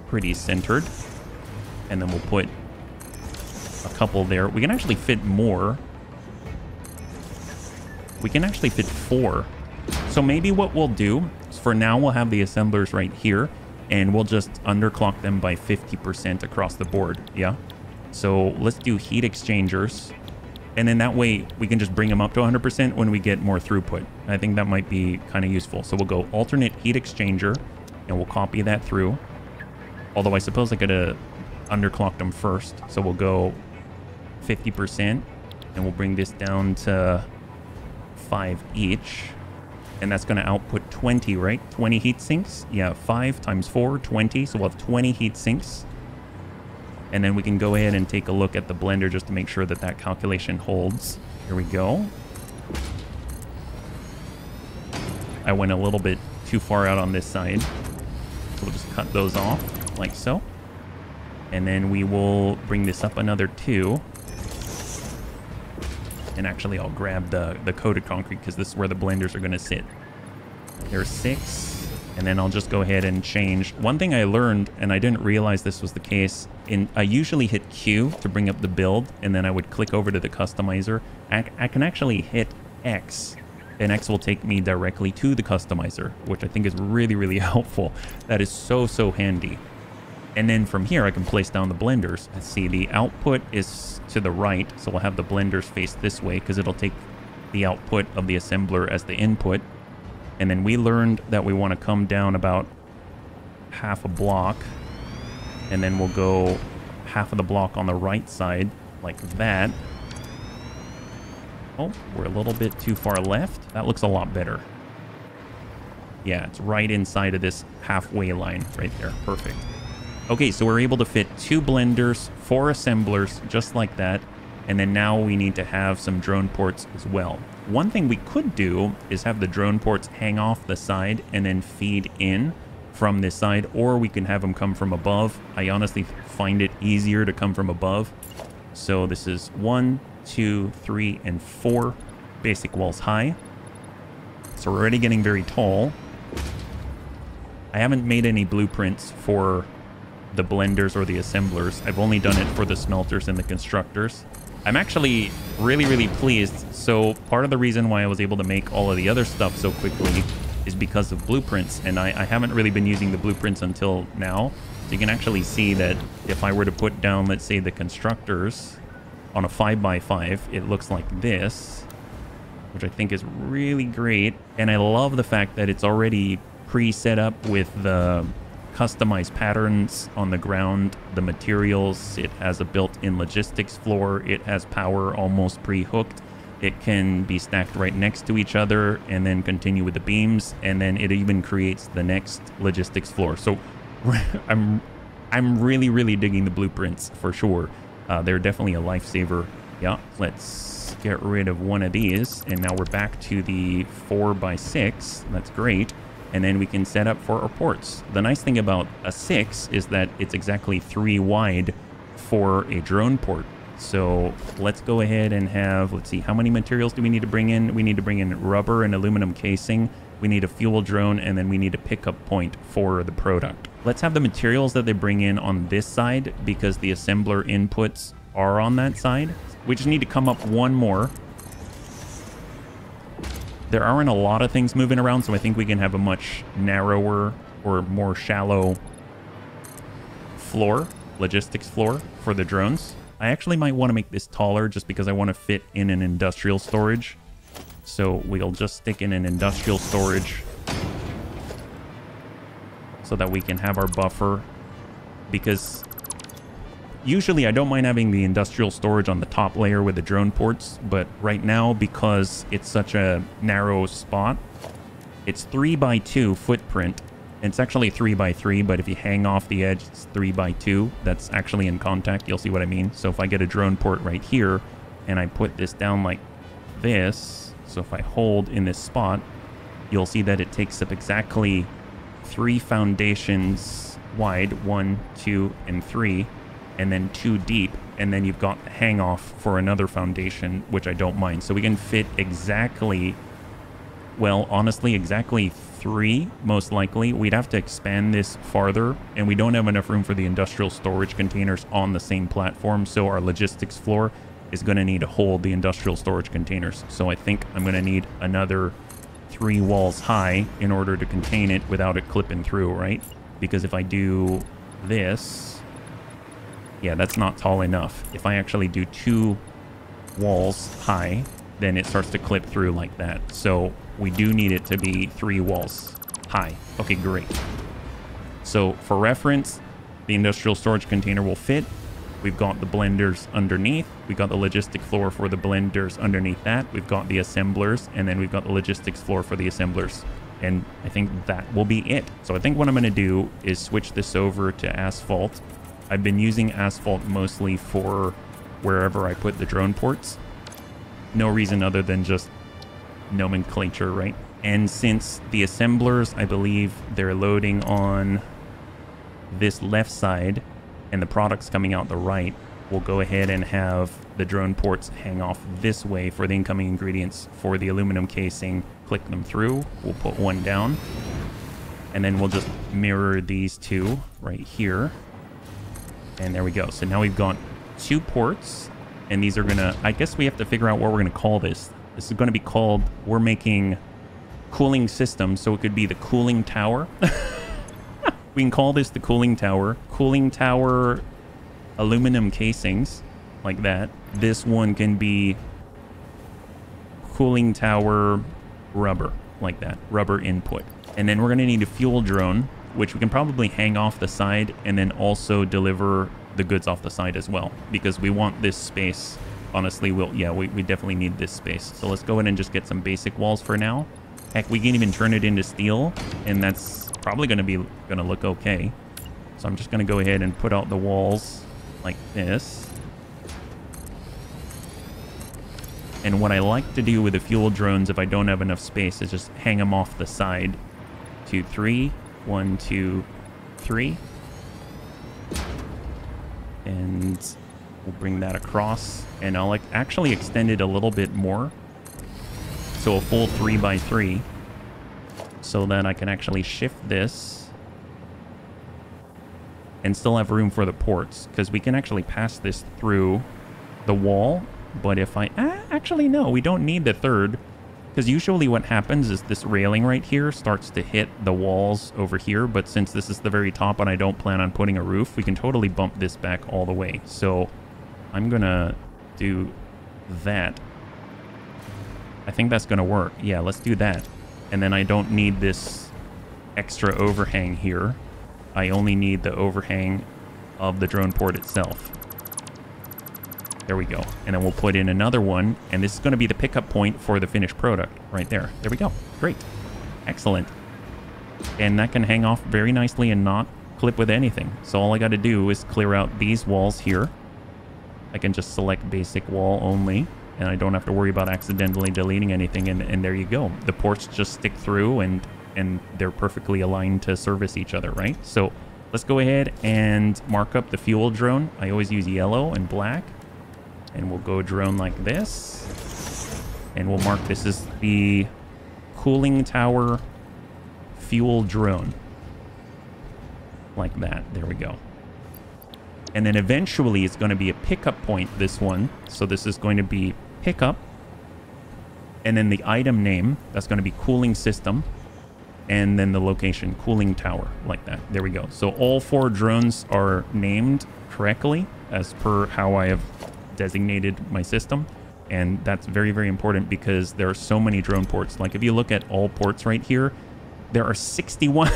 Pretty centered. And then we'll put a couple there. We can actually fit more. We can actually fit 4. So maybe what we'll do is for now we'll have the assemblers right here and we'll just underclock them by 50% across the board. Yeah. So let's do heat exchangers. And then that way we can just bring them up to 100% when we get more throughput. I think that might be kind of useful. So we'll go alternate heat exchanger and we'll copy that through. Although I suppose I could have underclocked them first. So we'll go 50% and we'll bring this down to 5 each. And that's going to output 20, right? 20 heat sinks. Yeah, 5 times 4, 20. So we'll have 20 heat sinks. And then we can go ahead and take a look at the blender just to make sure that that calculation holds. Here we go. I went a little bit too far out on this side. So we'll just cut those off like so. And then we will bring this up another 2. And actually I'll grab the coated concrete because this is where the blenders are going to sit. There's 6. And then I'll just go ahead and change. One thing I learned, and I didn't realize this was the case, I usually hit Q to bring up the build, and then I would click over to the customizer. I can actually hit X, and X will take me directly to the customizer, which I think is really, really helpful. That is so, so handy. And then from here, I can place down the blenders. Let's see, the output is to the right, so we'll have the blenders face this way, because it'll take the output of the assembler as the input. And then we learned that we want to come down about half a block. And then we'll go half of the block on the right side, like that. Oh, we're a little bit too far left. That looks a lot better. Yeah, it's right inside of this halfway line right there. Perfect. Okay, so we're able to fit 2 blenders, 4 assemblers, just like that. And then now we need to have some drone ports as well. One thing we could do is have the drone ports hang off the side and then feed in from this side, or we can have them come from above. I honestly find it easier to come from above. So this is 1, 2, 3, and 4 basic walls high. So we're already getting very tall. I haven't made any blueprints for the blenders or the assemblers. I've only done it for the smelters and the constructors. I'm actually really, really pleased. So part of the reason why I was able to make all of the other stuff so quickly is because of blueprints. And I haven't really been using the blueprints until now. So you can actually see that if I were to put down, let's say, the constructors on a 5x5, it looks like this, which I think is really great. And I love the fact that it's already pre-set up with the customized patterns on the ground, the materials. It has a built-in logistics floor. It has power almost pre-hooked. It can be stacked right next to each other and then continue with the beams. And then it even creates the next logistics floor. So I'm really, really digging the blueprints for sure. They're definitely a lifesaver. Yeah, let's get rid of one of these. And now we're back to the 4x6. That's great. And then we can set up for our ports. The nice thing about a 6 is that it's exactly 3 wide for a drone port. So let's go ahead and have, let's see, how many materials do we need to bring in? We need to bring in rubber and aluminum casing. We need a fuel drone, and then we need a pickup point for the product. let's have the materials that they bring in on this side because the assembler inputs are on that side. We just need to come up one more. There aren't a lot of things moving around, so I think we can have a much narrower or more shallow floor, logistics floor for the drones. I actually might want to make this taller just because I want to fit in an industrial storage. So we'll just stick in an industrial storage so that we can have our buffer, because usually I don't mind having the industrial storage on the top layer with the drone ports, but right now, because it's such a narrow spot, it's 3x2 footprint. It's actually 3x3, but if you hang off the edge, it's 3x2. That's actually in contact. You'll see what I mean. So if I get a drone port right here and I put this down like this, so if I hold in this spot, you'll see that it takes up exactly 3 foundations wide, 1, 2, and 3, and then 2 deep, and then you've got the hang off for another foundation, which I don't mind. So we can fit exactly, well, honestly, exactly 3, most likely. We'd have to expand this farther, and we don't have enough room for the industrial storage containers on the same platform, so our logistics floor is going to need to hold the industrial storage containers. So I think I'm going to need another 3 walls high in order to contain it without it clipping through, right? Because if I do this, yeah, that's not tall enough. If I actually do 2 walls high, then it starts to clip through like that. So we do need it to be 3 walls high. Okay, great. So for reference, the industrial storage container will fit. We've got the blenders underneath. We got the logistic floor for the blenders underneath that. We've got the assemblers, and then we've got the logistics floor for the assemblers. And I think that will be it. So I think what I'm going to do is switch this over to asphalt. I've been using asphalt mostly for wherever I put the drone ports. No reason other than just nomenclature, right? And since the assemblers, I believe they're loading on this left side and the products coming out the right, we'll go ahead and have the drone ports hang off this way for the incoming ingredients for the aluminum casing. Click them through. We'll put one down. And then we'll just mirror these 2 right here. And there we go. So now we've got 2 ports. And these are going to... I guess we have to figure out what we're going to call this. This is going to be called... We're making cooling systems. So it could be the cooling tower. We can call this the cooling tower. Cooling tower aluminum casings, like that. This one can be cooling tower rubber, like that. Rubber input. And then we're going to need a fuel drone, which we can probably hang off the side and then also deliver the goods off the side as well, because we want this space. Honestly, we definitely need this space. So let's go ahead and just get some basic walls for now. Heck, we can even turn it into steel, and that's probably going to look okay. So I'm just going to go ahead and put out the walls like this. And what I like to do with the fuel drones, if I don't have enough space, is just hang them off the side. 2, 3. 1, 2, 3. And we'll bring that across. And I'll actually extend it a little bit more. So a full 3x3. So that I can actually shift this and still have room for the ports, because we can actually pass this through the wall. But if I... actually, no, we don't need the third, because usually what happens is this railing right here starts to hit the walls over here. But since this is the very top and I don't plan on putting a roof, we can totally bump this back all the way. So I'm going to do that. I think that's going to work. Yeah, let's do that. And then I don't need this extra overhang here. I only need the overhang of the drone port itself. There we go. And then we'll put in another one. And this is going to be the pickup point for the finished product right there. There we go. Great. Excellent. And that can hang off very nicely and not clip with anything. So all I got to do is clear out these walls here. I can just select basic wall only. And I don't have to worry about accidentally deleting anything. And there you go. The ports just stick through and they're perfectly aligned to service each other, right? So let's go ahead and mark up the fuel drone. I always use yellow and black. And we'll go drone like this. And we'll mark this as the cooling tower fuel drone. like that. There we go. And then eventually it's going to be a pickup point, this one. So this is going to be pickup. And then the item name, that's going to be cooling system. And then the location, cooling tower, like that. There we go. So all 4 drones are named correctly as per how I have designated my system. And that's very, very important because there are so many drone ports. Like if you look at all ports right here, there are 61.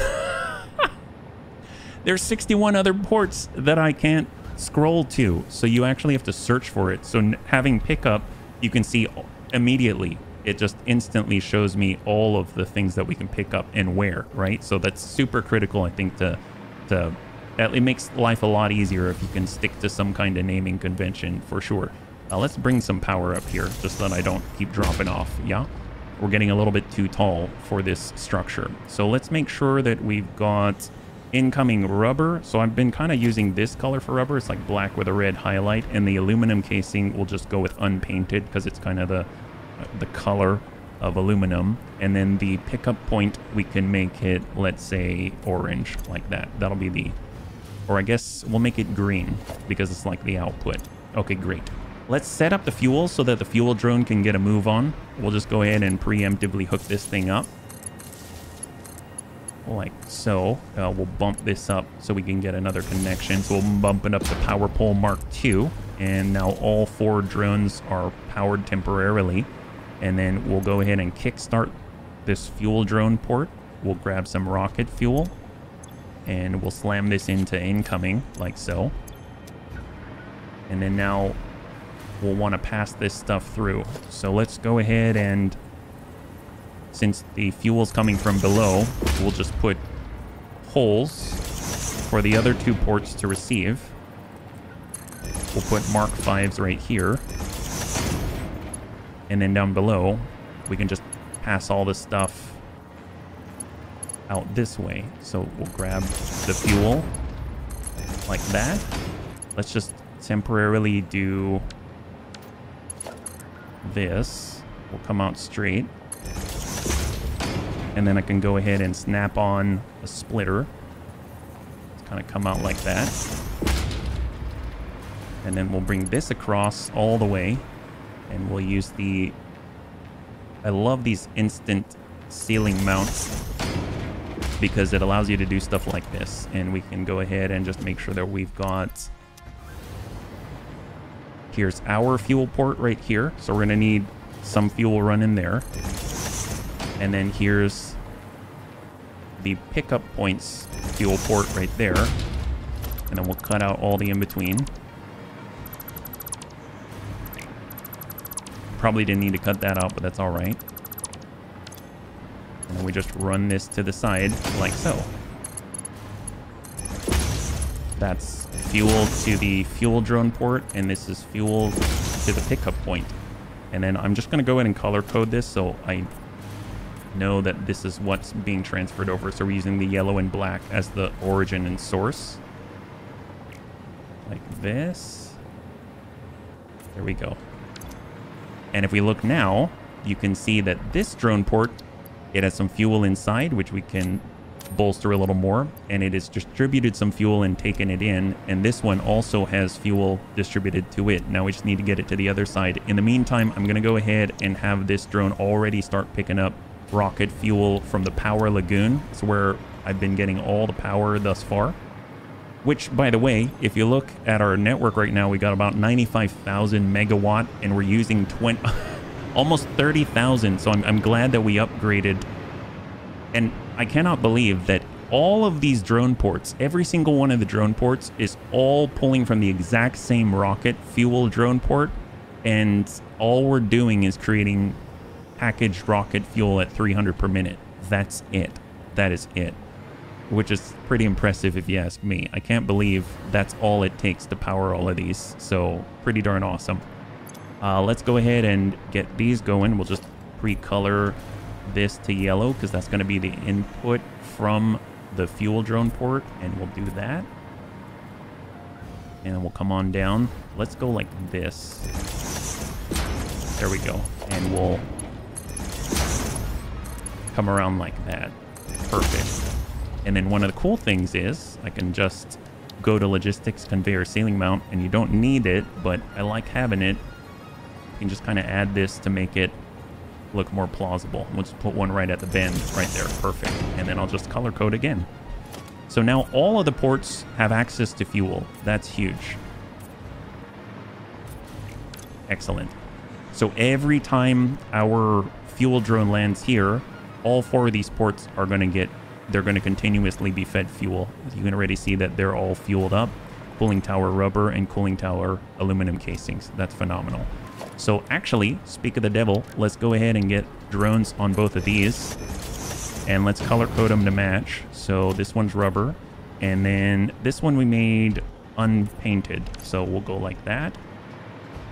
There's 61 other ports that I can't scroll to. So you actually have to search for it. So having pickup, you can see immediately. It just instantly shows me all of the things that we can pick up and where, right? So that's super critical, I think, it makes life a lot easier if you can stick to some kind of naming convention, for sure. Let's bring some power up here, just so that I don't keep dropping off, yeah? We're getting a little bit too tall for this structure. So let's make sure that we've got incoming rubber. So I've been kind of using this color for rubber. It's like black with a red highlight, and the aluminum casing will just go with unpainted because it's kind of the color of aluminum. And then the pickup point, we can make it, let's say, orange, like that. That'll be the, or I guess we'll make it green because it's like the output. Okay, great. Let's set up the fuel so that the fuel drone can get a move on. We'll just go ahead and preemptively hook this thing up. Like so. We'll bump this up so we can get another connection. So we'll bump it up to Power Pole Mark II. And now all 4 drones are powered temporarily. And then we'll go ahead and kickstart this fuel drone port. We'll grab some rocket fuel. And we'll slam this into incoming, like so. And then now we'll want to pass this stuff through. So let's go ahead and, since the fuel's coming from below, we'll just put holes for the other 2 ports to receive. We'll put Mark 5s right here. And then down below, we can just pass all this stuff out this way. So we'll grab the fuel like that. Let's just temporarily do this. We'll come out straight. And then I can go ahead and snap on a splitter. It's kind of come out like that. And then we'll bring this across all the way. And we'll use the... I love these instant ceiling mounts because it allows you to do stuff like this. And we can go ahead and just make sure that we've got... Here's our fuel port right here. So we're going to need some fuel running there. And then here's the pickup points fuel port right there. And then we'll cut out all the in-between. Probably didn't need to cut that out, but that's all right. And then we just run this to the side like so. That's fuel to the fuel drone port, and this is fuel to the pickup point. And then I'm just going to go ahead and color code this so I know that this is what's being transferred over. So we're using the yellow and black as the origin and source. Like this. There we go. And if we look now, you can see that this drone port, it has some fuel inside, which we can bolster a little more. And it has distributed some fuel and taken it in. And this one also has fuel distributed to it. Now we just need to get it to the other side. In the meantime, I'm going to go ahead and have this drone already start picking up rocket fuel from the power lagoon. It's where I've been getting all the power thus far. Which, by the way, if you look at our network right now, we got about 95,000 megawatt, and we're using almost 30,000. So I'm glad that we upgraded. And I cannot believe that all of these drone ports, every single one of the drone ports is all pulling from the exact same rocket fuel drone port. And all we're doing is creating packaged rocket fuel at 300 per minute. That's it. That is it. Which is pretty impressive if you ask me. I can't believe that's all it takes to power all of these. So pretty darn awesome. Let's go ahead and get these going. We'll just pre-color this to yellow because that's going to be the input from the fuel drone port. And we'll do that. And we'll come on down. Let's go like this. There we go. And we'll come around like that. Perfect. And then one of the cool things is I can just go to logistics, conveyor, ceiling mount, and you don't need it, but I like having it. You can just kind of add this to make it look more plausible. We'll just put one right at the bend right there. Perfect. And then I'll just color code again. So now all of the ports have access to fuel. That's huge. Excellent. So every time our fuel drone lands here, all 4 of these ports are going to get, they're going to continuously be fed fuel. You can already see that they're all fueled up. Cooling tower rubber and cooling tower aluminum casings. That's phenomenal. So actually, speak of the devil, let's go ahead and get drones on both of these. And let's color code them to match. So this one's rubber. And then this one we made unpainted. So we'll go like that.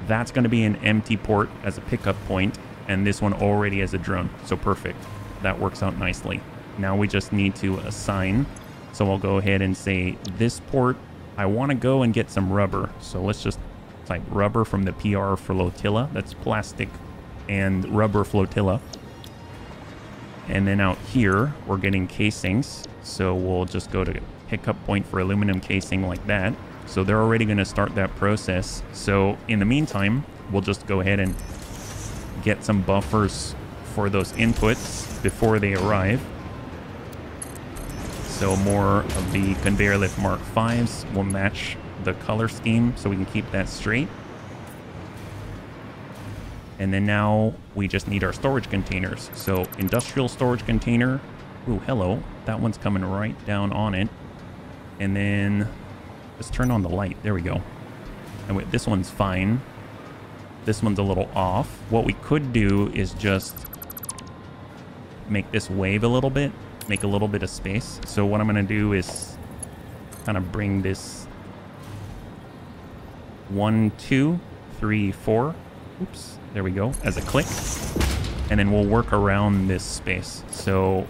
That's going to be an empty port as a pickup point. And this one already as a drone. So perfect. That works out nicely. Now we just need to assign. So I'll go ahead and say this port, I want to go and get some rubber. So let's just type rubber from the PR flotilla. That's plastic and rubber flotilla. And then out here, we're getting casings. So we'll just go to pickup point for aluminum casing like that. So they're already going to start that process. So in the meantime, we'll just go ahead and get some buffers for those inputs before they arrive. So more of the conveyor lift Mark 5s will match the color scheme so we can keep that straight. And then now we just need our storage containers. So industrial storage container. Ooh, hello. That one's coming right down on it. And then let's turn on the light. There we go. And wait, this one's fine. This one's a little off. What we could do is just make this wave a little bit. Make a little bit of space. So what I'm going to do is kind of bring this 1, 2, 3, 4. Oops. There we go. As a click. And then we'll work around this space. So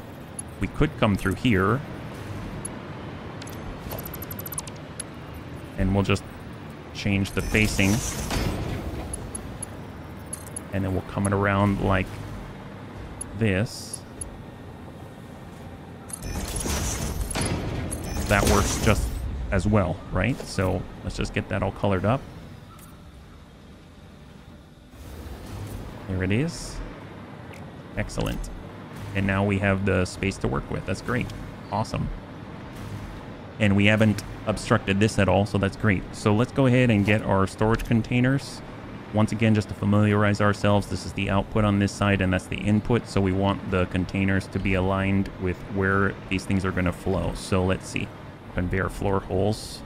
we could come through here. And we'll just change the facing. And then we'll come it around like this. That works just as well, right? So let's just get that all colored up. There it is. Excellent. And now we have the space to work with. That's great. Awesome. And we haven't obstructed this at all, so that's great. So let's go ahead and get our storage containers. Once again, just to familiarize ourselves, this is the output on this side, and that's the input. So we want the containers to be aligned with where these things are going to flow. So let's see. Conveyor floor holes.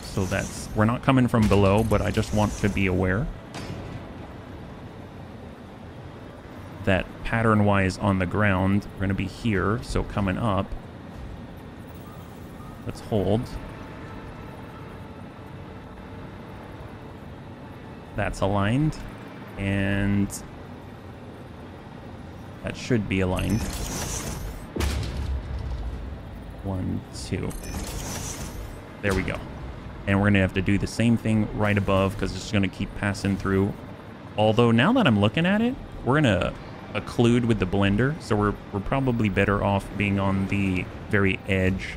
So that's, we're not coming from below, but I just want to be aware that pattern-wise on the ground, we're going to be here. So coming up, let's hold. That's aligned. And that should be aligned. 1, 2. There we go. And we're going to have to do the same thing right above because it's going to keep passing through. Although now that I'm looking at it, we're going to occlude with the blender. So we're probably better off being on the very edge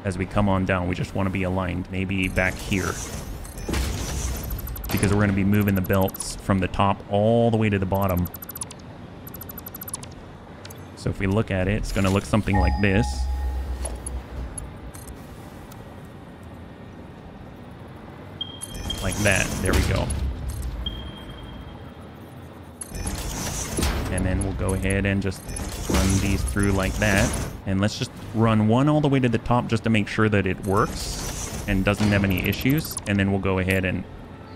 as we come on down. We just want to be aligned. Maybe back here. Because we're going to be moving the belts from the top all the way to the bottom. So if we look at it, it's going to look something like this. Like that. There we go. And then we'll go ahead and just run these through like that. And let's just run one all the way to the top just to make sure that it works and doesn't have any issues. And then we'll go ahead and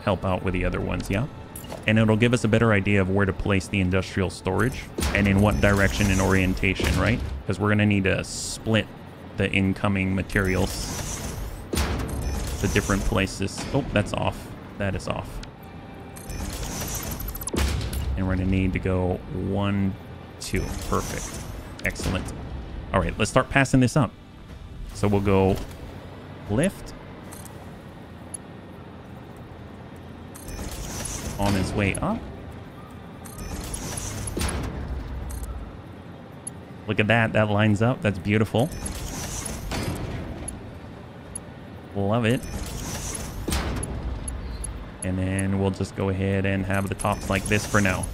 help out with the other ones, yeah? And it'll give us a better idea of where to place the industrial storage and in what direction and orientation, right? Because we're going to need to split the incoming materials to different places. Oh, that's off. That is off. And we're going to need to go 1, 2. Perfect. Excellent. All right, let's start passing this up. So we'll go lift. On his way up. Look at that. That lines up. That's beautiful. Love it. And then we'll just go ahead and have the tops like this for now.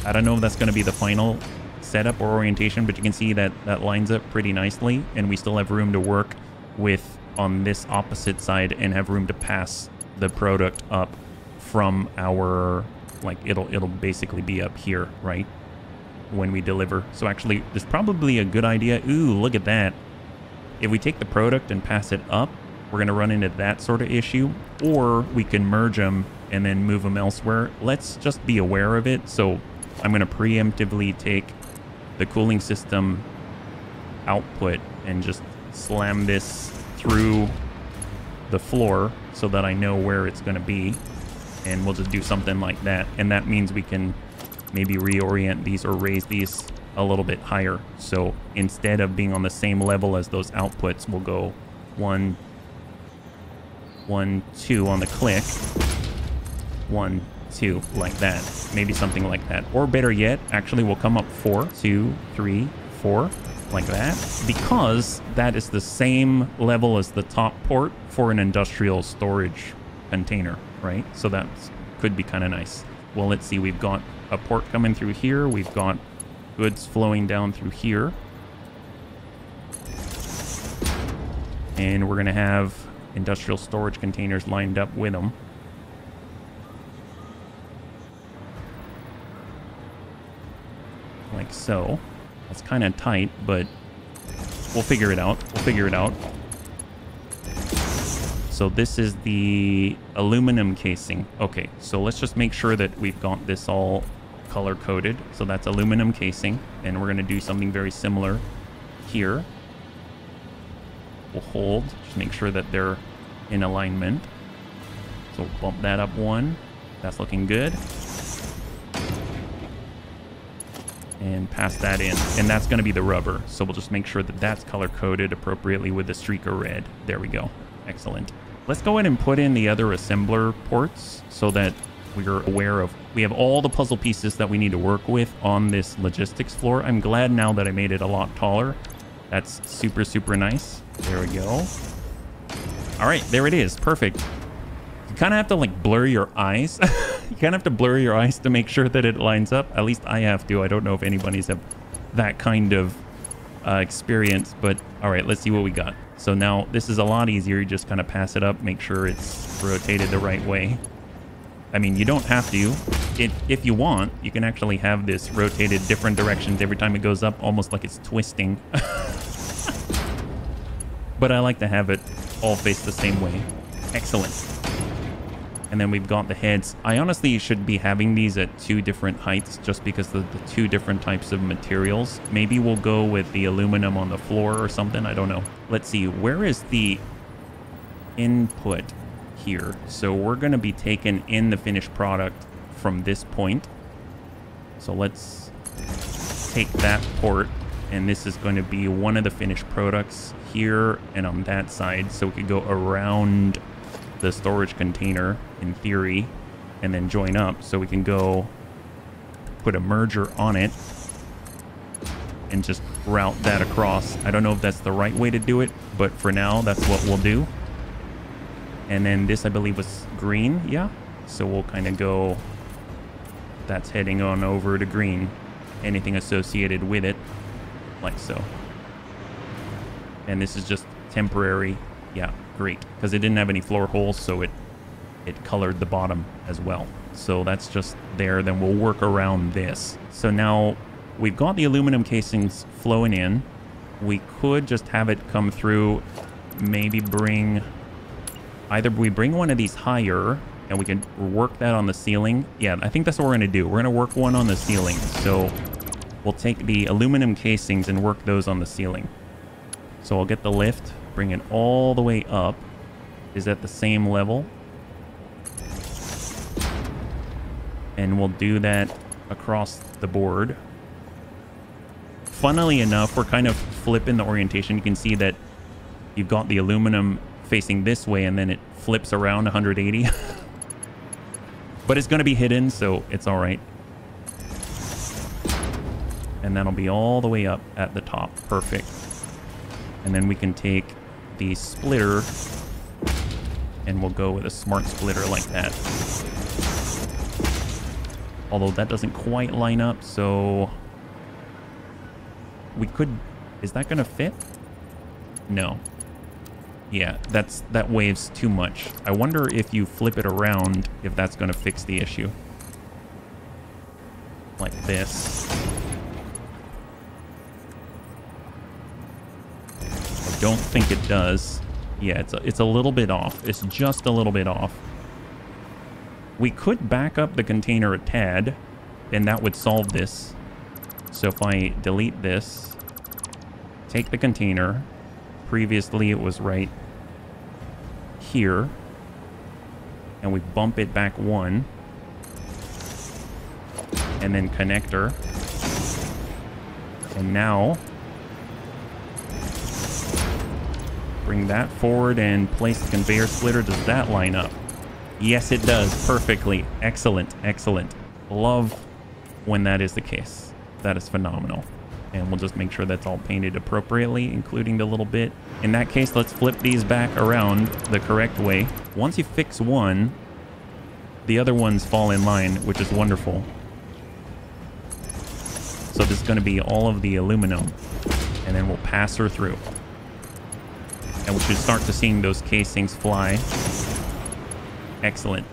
I don't know if that's going to be the final setup or orientation, but you can see that that lines up pretty nicely, and we still have room to work with on this opposite side and have room to pass the product up from our, like, it'll basically be up here, right, when we deliver. So actually, there's probably a good idea. Ooh, look at that. If we take the product and pass it up, we're going to run into that sort of issue, or we can merge them and then move them elsewhere. Let's just be aware of it. So I'm going to preemptively take the cooling system output and just slam this through the floor so that I know where it's going to be. And we'll just do something like that. And that means we can maybe reorient these or raise these a little bit higher. So instead of being on the same level as those outputs, we'll go 1, 1, 2 on the click. 1, 2, like that. Maybe something like that. Or better yet, actually we'll come up 4, 2, 3, 4, like that. Because that is the same level as the top port for an industrial storage container, right? So that could be kind of nice. Well, let's see. We've got a port coming through here. We've got goods flowing down through here. And we're going to have industrial storage containers lined up with them. Like so. That's kind of tight, but we'll figure it out. We'll figure it out. So this is the aluminum casing. Okay, so let's just make sure that we've got this all color coded. So that's aluminum casing, and we're going to do something very similar here. We'll hold, just make sure that they're in alignment. So we'll bump that up 1. That's looking good. And pass that in, and that's going to be the rubber. So we'll just make sure that that's color coded appropriately with the streak of red. There we go. Excellent. Let's go ahead and put in the other assembler ports so that we're aware of, we have all the puzzle pieces that we need to work with on this logistics floor. I'm glad now that I made it a lot taller. That's super, super nice. There we go. All right, there it is. Perfect. You kind of have to like blur your eyes. You kind of have to blur your eyes to make sure that it lines up. At least I have to. I don't know if anybody's have that kind of experience, but all right, let's see what we got. So now this is a lot easier. You just kind of pass it up, make sure it's rotated the right way. I mean, you don't have to. If you want, you can actually have this rotated different directions every time it goes up, almost like it's twisting. But I like to have it all face the same way. Excellent. And then we've got the heads. I honestly should be having these at 2 different heights just because of the 2 different types of materials. Maybe we'll go with the aluminum on the floor or something. I don't know. Let's see. Where is the input here? So we're going to be taking in the finished product from this point. So let's take that port, and this is going to be one of the finished products here and on that side. So we could go around the storage container in theory and then join up, so we can go put a merger on it and just route that across. I don't know if that's the right way to do it, but for now that's what we'll do. And then this I believe was green, yeah, so we'll kind of go, that's heading on over to green, anything associated with it, like so. And this is just temporary. Yeah, great, because it didn't have any floor holes, so it colored the bottom as well. So that's just there. Then we'll work around this. So now we've got the aluminum casings flowing in. We could just have it come through, maybe either we bring one of these higher and we can work that on the ceiling. Yeah, I think that's what we're going to do. We're going to work one on the ceiling. So we'll take the aluminum casings and work those on the ceiling. So I'll get the lift, bring it all the way up. Is at the same level. And we'll do that across the board. Funnily enough, we're kind of flipping the orientation. You can see that you've got the aluminum facing this way, and then it flips around 180. But it's going to be hidden, so it's all right. And that'll be all the way up at the top. Perfect. And then we can take the splitter And we'll go with a smart splitter like that. Although that doesn't quite line up, so we could... Is that going to fit? No. Yeah, that waves too much. I wonder if you flip it around, if that's going to fix the issue. Like this. I don't think it does. Yeah, it's a little bit off. It's just a little bit off. We could back up the container a tad, and that would solve this. So if I delete this, take the container, previously it was right here, and we bump it back one, and then connector, and now bring that forward and place the conveyor splitter. Does that line up? Yes, it does perfectly. Excellent, excellent. Love when that is the case. That is phenomenal. And we'll just make sure that's all painted appropriately, including the little bit. In that case, let's flip these back around the correct way. Once you fix one, the other ones fall in line, which is wonderful. So this is going to be all of the aluminum, and then we'll pass her through. And we should start to seeing those casings fly. Excellent.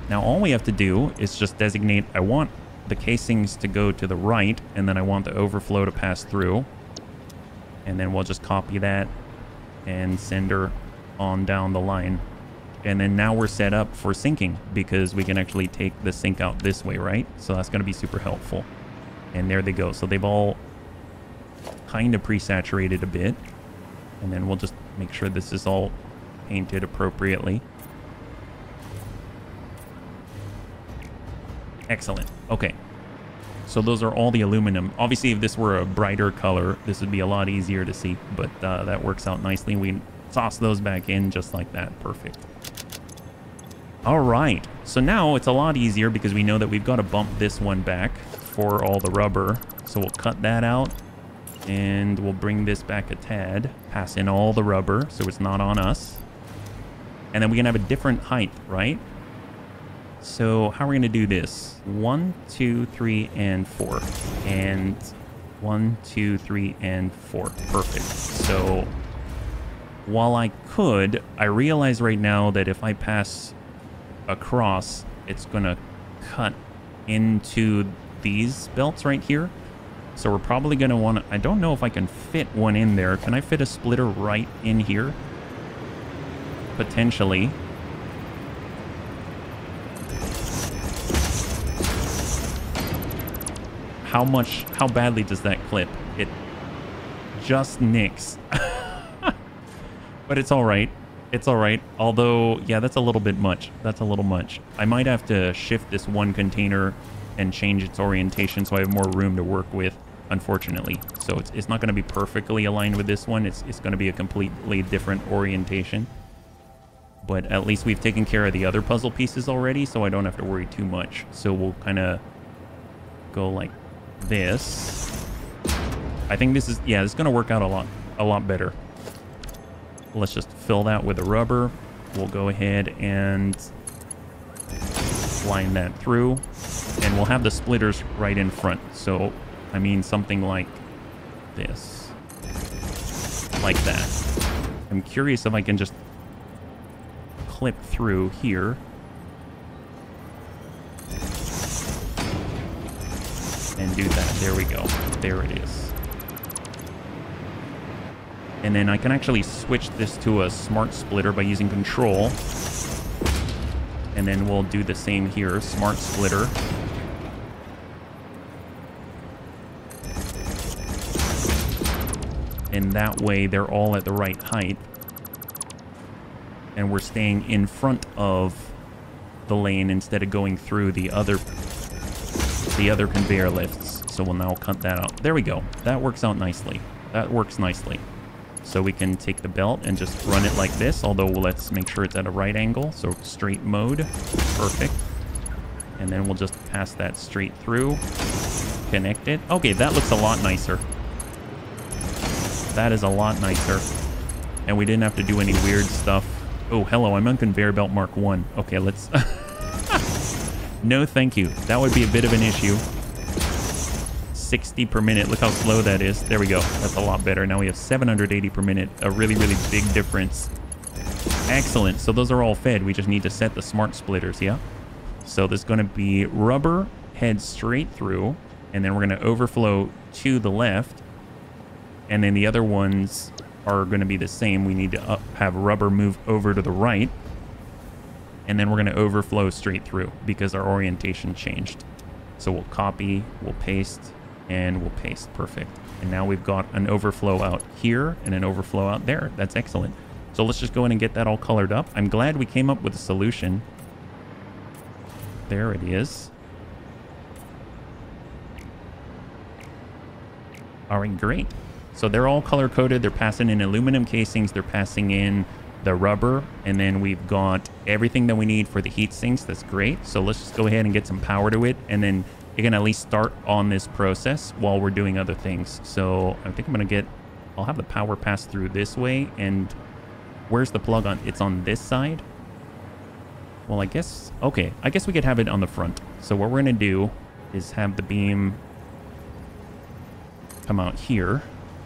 Now all we have to do is just designate, I want the casings to go to the right, and then I want the overflow to pass through. And then we'll just copy that and send her on down the line. And then now we're set up for syncing, because we can actually take the sync out this way, right? So that's going to be super helpful. And there they go. So they've all kind of pre-saturated a bit. And then we'll just make sure this is all painted appropriately. Excellent. Okay. So those are all the aluminum. Obviously, if this were a brighter color, this would be a lot easier to see. But that works out nicely. We toss those back in just like that. Perfect. All right. So now it's a lot easier because we know that we've got to bump this one back for all the rubber. So we'll cut that out. And we'll bring this back a tad. Pass in all the rubber so it's not on us. And then we can have a different height, right? So how are we going to do this? 1, 2, 3, and 4. And 1, 2, 3, and 4. Perfect. So while I could, I realize right now that if I pass across, it's going to cut into these belts right here. So we're probably going to want to... I don't know if I can fit one in there. Can I fit a splitter right in here? Potentially. How badly does that clip? It just nicks. But it's all right. It's all right. Although, yeah, that's a little bit much. That's a little much. I might have to shift this one container and change its orientation so I have more room to work with, unfortunately. So it's not going to be perfectly aligned with this one. It's going to be a completely different orientation. But at least we've taken care of the other puzzle pieces already, so I don't have to worry too much. So we'll kind of go like this. I think this is, yeah, it's going to work out a lot better. Let's just fill that with the rubber. We'll go ahead and line that through, and we'll have the splitters right in front. So, I mean, something like this, like that. I'm curious if I can just clip through here. And do that. There we go. There it is. And then I can actually switch this to a smart splitter by using control. And then we'll do the same here. Smart splitter. And that way they're all at the right height. And we're staying in front of the lane instead of going through the other conveyor lifts. So we'll now cut that out. There we go. That works out nicely. That works nicely. So we can take the belt and just run it like this, although let's make sure it's at a right angle. So straight mode. Perfect. And then we'll just pass that straight through. Connect it. Okay, that looks a lot nicer. That is a lot nicer. And we didn't have to do any weird stuff Oh, hello, I'm on conveyor belt Mark 1. Okay, let's... No, thank you. That would be a bit of an issue. 60 per minute. Look how slow that is. There we go. That's a lot better. Now we have 780 per minute. A really, really big difference. Excellent. So those are all fed. We just need to set the smart splitters, yeah? So there's going to be rubber head straight through, and then we're going to overflow to the left, and then the other ones are going to be the same. We need to have rubber move over to the right, and then we're going to overflow straight through because our orientation changed. So we'll copy, we'll paste, and we'll paste. Perfect. And now we've got an overflow out here and an overflow out there. That's excellent. So let's just go in and get that all colored up. I'm glad we came up with a solution. There it is. All right, great. So they're all color coded. They're passing in aluminum casings. They're passing in the rubber. And then we've got everything that we need for the heat sinks. That's great. So let's just go ahead and get some power to it. And then you can at least start on this process while we're doing other things. So I think I'm going to get... I'll have the power pass through this way. And where's the plug on? It's on this side. Well, I guess... Okay, I guess we could have it on the front. So what we're going to do is have the beam come out here.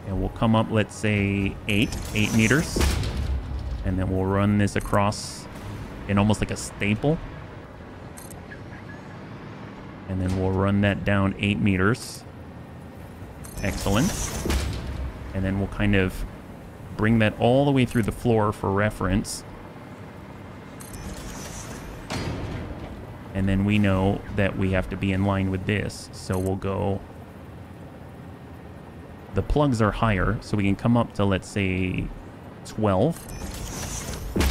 And we'll come up, let's say, 8 meters. And then we'll run this across in almost like a staple. And then we'll run that down 8 meters. Excellent. And then we'll kind of bring that all the way through the floor for reference. And then we know that we have to be in line with this. So we'll go... The plugs are higher, so we can come up to, let's say, 12.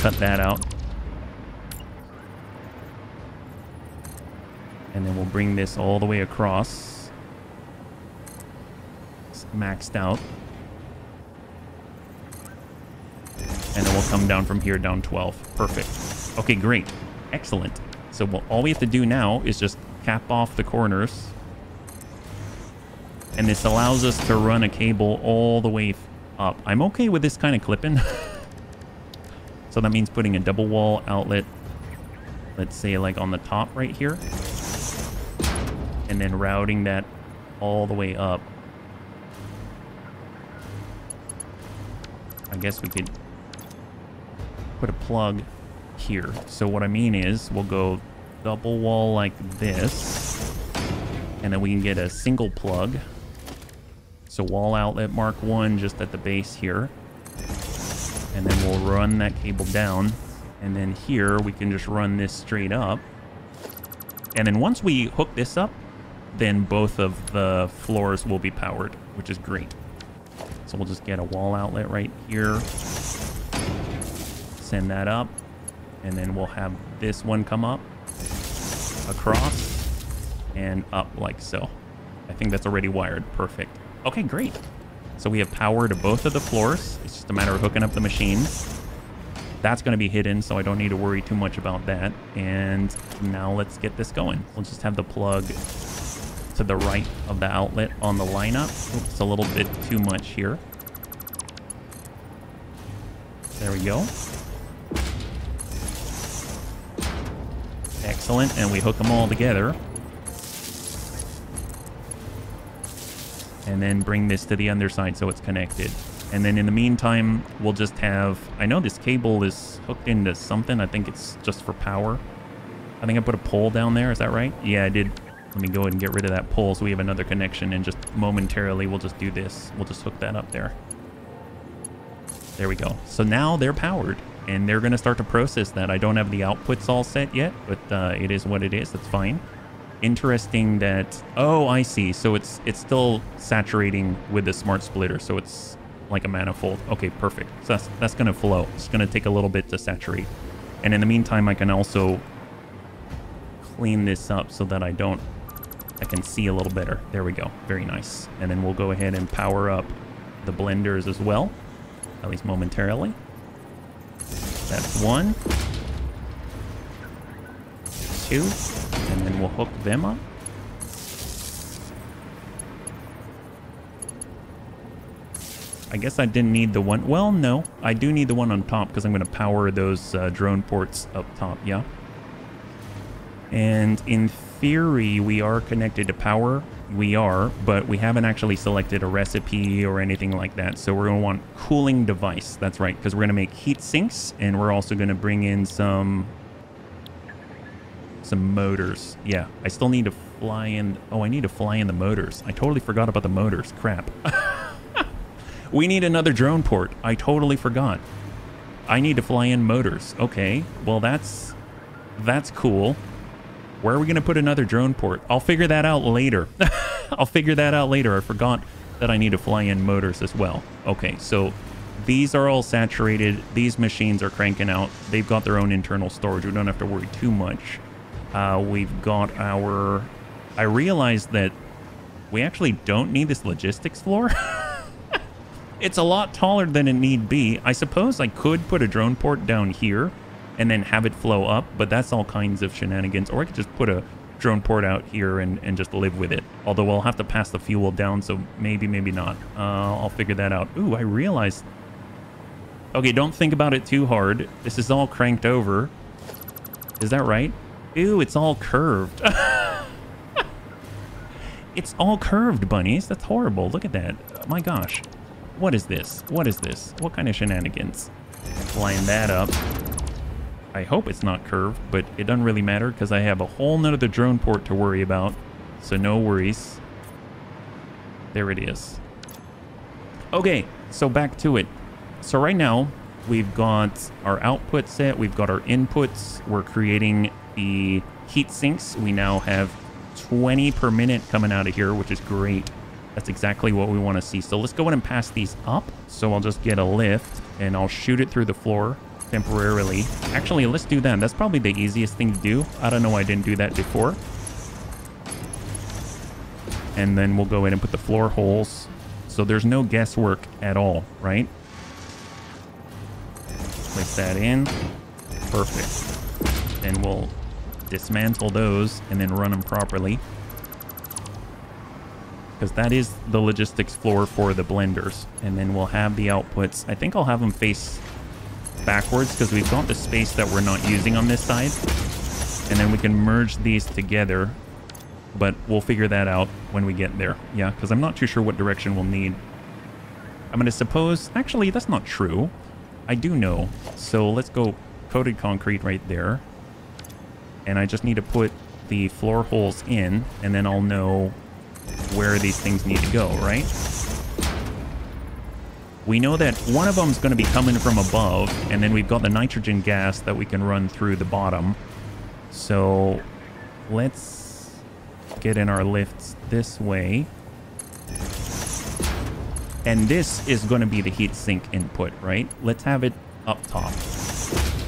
Cut that out. And then we'll bring this all the way across. It's maxed out. And then we'll come down from here, down 12. Perfect. Okay, great. Excellent. So all we have to do now is just cap off the corners. And this allows us to run a cable all the way up. I'm okay with this kind of clipping. So that means putting a double wall outlet, let's say like on the top right here. And then routing that all the way up. I guess we could put a plug here. So what I mean is we'll go double wall like this. And then we can get a single plug. So wall outlet Mark 1 just at the base here. And then we'll run that cable down. And then here we can just run this straight up. And then once we hook this up, then both of the floors will be powered, which is great. So we'll just get a wall outlet right here. Send that up. And then we'll have this one come up, across, and up like so. I think that's already wired. Perfect. Okay, great. So we have power to both of the floors. It's just a matter of hooking up the machines. That's going to be hidden, so I don't need to worry too much about that. And now let's get this going. We'll just have the plug to the right of the outlet on the lineup. Oops, a little bit too much here. There we go. Excellent, and we hook them all together. And then bring this to the underside so it's connected. And then in the meantime, we'll just have... I know this cable is hooked into something. I think it's just for power. I think I put a pole down there. Is that right? Yeah, I did. Let me go ahead and get rid of that pole so we have another connection. And just momentarily, we'll just do this. We'll just hook that up there. There we go. So now they're powered. And they're going to start to process that. I don't have the outputs all set yet, but it is what it is. That's fine. Interesting that... Oh, I see. So it's still saturating with the smart splitter. So it's like a manifold. Okay, perfect. So that's going to flow. It's going to take a little bit to saturate. And in the meantime, I can also clean this up so that I can see a little better. There we go. Very nice. And then we'll go ahead and power up the blenders as well, at least momentarily. That's 1, 2, and then we'll hook them up. I guess I didn't need the one. Well, no, I do need the one on top because I'm going to power those drone ports up top. Yeah. And in theory, we are connected to power. We are, but we haven't actually selected a recipe or anything like that. So we're going to want cooling device. That's right, because we're going to make heat sinks, and we're also going to bring in some motors. Yeah, I still need to fly in. Oh, I need to fly in the motors. I totally forgot about the motors. Crap. We need another drone port. I totally forgot. I need to fly in motors. Okay, well, that's cool. Where are we going to put another drone port? I'll figure that out later. I'll figure that out later. I forgot that I need to fly in motors as well. Okay, so these are all saturated. These machines are cranking out. They've got their own internal storage. We don't have to worry too much. We've got our... I realized that we actually don't need this logistics floor. It's a lot taller than it need be. I suppose I could put a drone port down here and then have it flow up, but that's all kinds of shenanigans. Or I could just put a drone port out here and just live with it. Although I'll have to pass the fuel down, so maybe not. I'll figure that out. Ooh, I realized... Okay, don't think about it too hard. This is all cranked over. Is that right? Ew, it's all curved. It's all curved, bunnies. That's horrible. Look at that. My gosh. What is this? What is this? What kind of shenanigans? Line that up. I hope it's not curved, but it doesn't really matter because I have a whole nother drone port to worry about. So no worries. There it is. Okay, so back to it. So right now, we've got our output set. We've got our inputs. We're creating the heat sinks. We now have 20 per minute coming out of here, which is great. That's exactly what we want to see. So let's go ahead and pass these up. So I'll just get a lift and I'll shoot it through the floor temporarily. Actually, let's do that. That's probably the easiest thing to do. I don't know why I didn't do that before. And then we'll go ahead and put the floor holes. So there's no guesswork at all, right? Place that in. Perfect. Then we'll dismantle those and then run them properly. Because that is the logistics floor for the blenders. And then we'll have the outputs. I think I'll have them face backwards because we've got the space that we're not using on this side. And then we can merge these together. But we'll figure that out when we get there. Yeah, because I'm not too sure what direction we'll need. I'm going to suppose... Actually, that's not true. I do know. So let's go coated concrete right there. And I just need to put the floor holes in. And then I'll know where these things need to go, right? We know that one of them is going to be coming from above, and then we've got the nitrogen gas that we can run through the bottom. So let's get in our lifts this way. And this is going to be the heat sink input, right? Let's have it up top.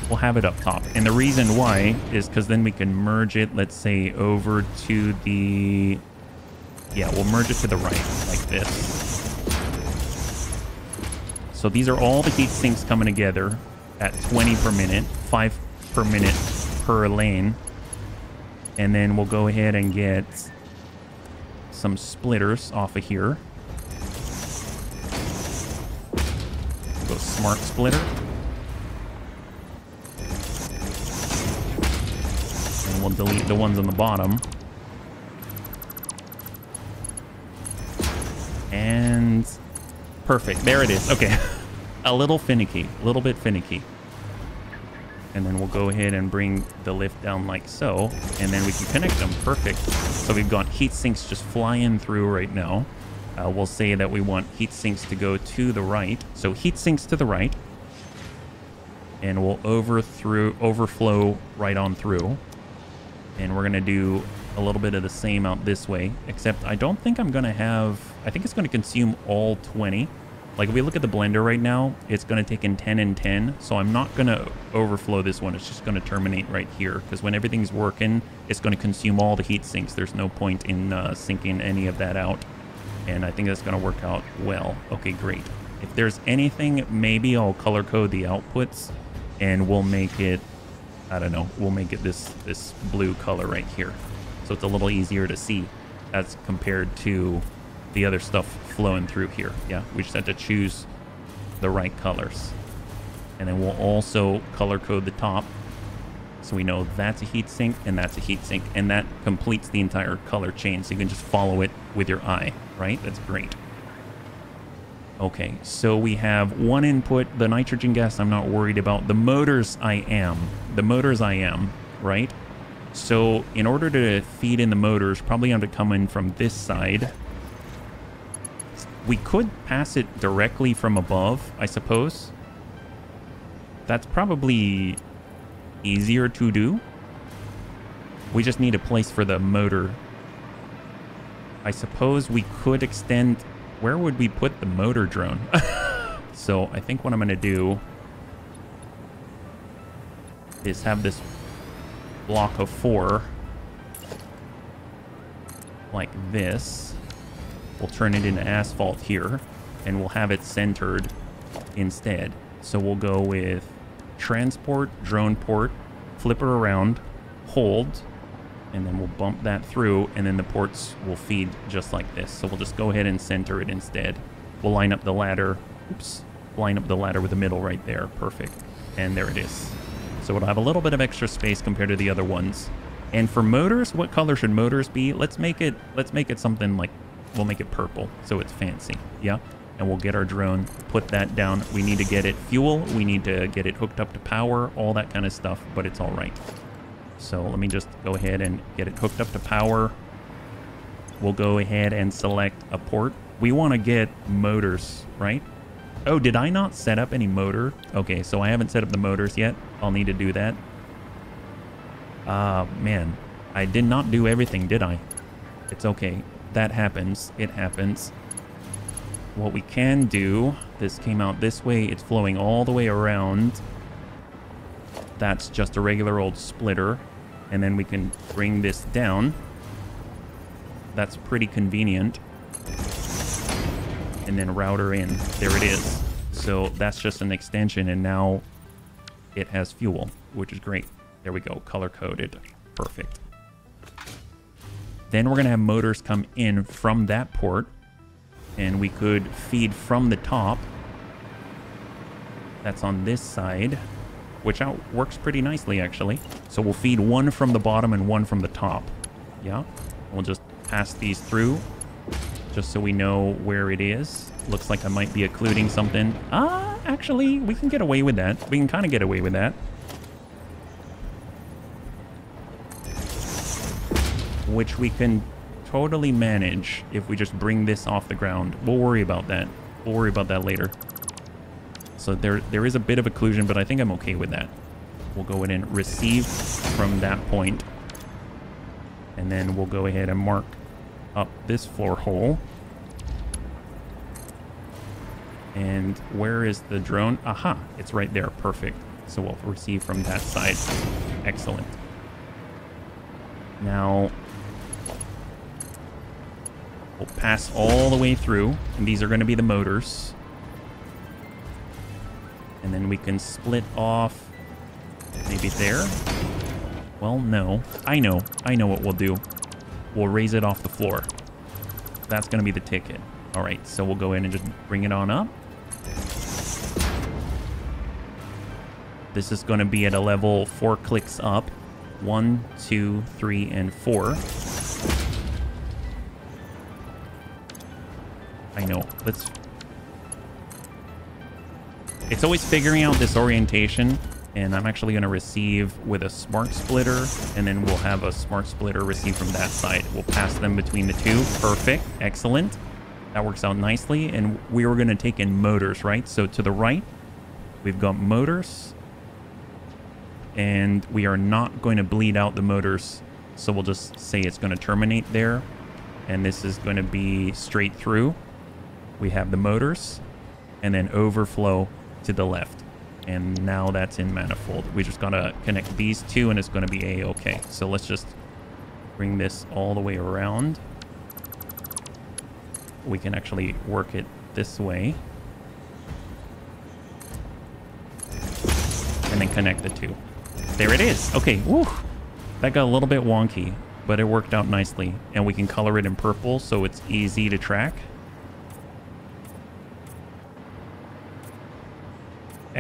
We'll have it up top. And the reason why is because then we can merge it, let's say, over to the... Yeah, we'll merge it to the right, like this. So these are all the heat sinks coming together at 20 per minute, 5 per minute per lane. And then we'll go ahead and get some splitters off of here. Go smart splitter. And we'll delete the ones on the bottom. And perfect. There it is. Okay. A little finicky. A little bit finicky. And then we'll go ahead and bring the lift down like so. And then we can connect them. Perfect. So we've got heat sinks just flying through right now. We'll say that we want heat sinks to go to the right. So heat sinks to the right. And we'll overflow right on through. And we're going to do a little bit of the same out this way. Except I don't think I'm going to have... I think it's going to consume all 20. Like if we look at the blender right now, it's going to take in 10 and 10. So I'm not going to overflow this one. It's just going to terminate right here. Because when everything's working, it's going to consume all the heat sinks. There's no point in sinking any of that out. And I think that's going to work out well. Okay, great. If there's anything, maybe I'll color code the outputs. And we'll make it... I don't know. We'll make it this blue color right here. So it's a little easier to see as compared to the other stuff flowing through here. Yeah, we just had to choose the right colors. And then we'll also color code the top, so we know that's a heatsink and that's a heatsink, and that completes the entire color chain, so you can just follow it with your eye, right? That's great. Okay, so we have one input. The nitrogen gas I'm not worried about. The motors I am. The motors I am, right? So in order to feed in the motors, probably have to come in from this side. We could pass it directly from above, I suppose. That's probably easier to do. We just need a place for the motor. I suppose we could extend... Where would we put the motor drone? So I think what I'm going to do is have this block of 4 like this. We'll turn it into asphalt here, and we'll have it centered instead. So we'll go with transport, drone port, flip it around, hold, and then we'll bump that through, and then the ports will feed just like this. So we'll just go ahead and center it instead. We'll line up the ladder. Oops. Line up the ladder with the middle right there. Perfect. And there it is. So it'll have a little bit of extra space compared to the other ones. And for motors, what color should motors be? Let's make it something like, we'll make it purple so it's fancy. Yeah. And we'll get our drone, put that down. We need to get it fuel. We need to get it hooked up to power, all that kind of stuff, but it's all right. So let me just go ahead and get it hooked up to power. We'll go ahead and select a port. We want to get motors, right? Oh, did I not set up any motor? Okay, so I haven't set up the motors yet. I'll need to do that. Man, I did not do everything, did I? It's okay. That happens. It happens. What we can do, this came out this way. It's flowing all the way around. That's just a regular old splitter. And then we can bring this down. That's pretty convenient. And then router in. There it is. So that's just an extension, and now it has fuel, which is great. There we go. Color coded. Perfect. Then we're going to have motors come in from that port, and we could feed from the top. That's on this side, which works pretty nicely, actually. So we'll feed one from the bottom and one from the top. Yeah. We'll just pass these through, just so we know where it is. Looks like I might be occluding something. Actually, we can get away with that. We can kind of get away with that. Which we can totally manage if we just bring this off the ground. We'll worry about that. We'll worry about that later. So there is a bit of occlusion, but I think I'm okay with that. We'll go ahead and receive from that point. And then we'll go ahead and mark up this floor hole. And where is the drone? Aha, it's right there. Perfect. So we'll receive from that side. Excellent. Now, we'll pass all the way through, and these are going to be the motors. And then we can split off maybe there. Well, no. I know what we'll do. We'll raise it off the floor. That's going to be the ticket. All right, so we'll go in and just bring it on up. This is going to be at a level 4 clicks up. 1, 2, 3, and 4. I know. It's always figuring out this orientation, and I'm actually going to receive with a smart splitter, and then we'll have a smart splitter receive from that side. We'll pass them between the two. Perfect. Excellent. That works out nicely, and we were going to take in motors, right? So to the right, we've got motors, and we are not going to bleed out the motors, so we'll just say it's going to terminate there, and this is going to be straight through. We have the motors, and then overflow to the left, and now that's in manifold. We just got to connect these two, and it's going to be a-okay. So let's just bring this all the way around. We can actually work it this way, and then connect the two. There it is. Okay, woo. That got a little bit wonky, but it worked out nicely. And we can color it in purple so it's easy to track.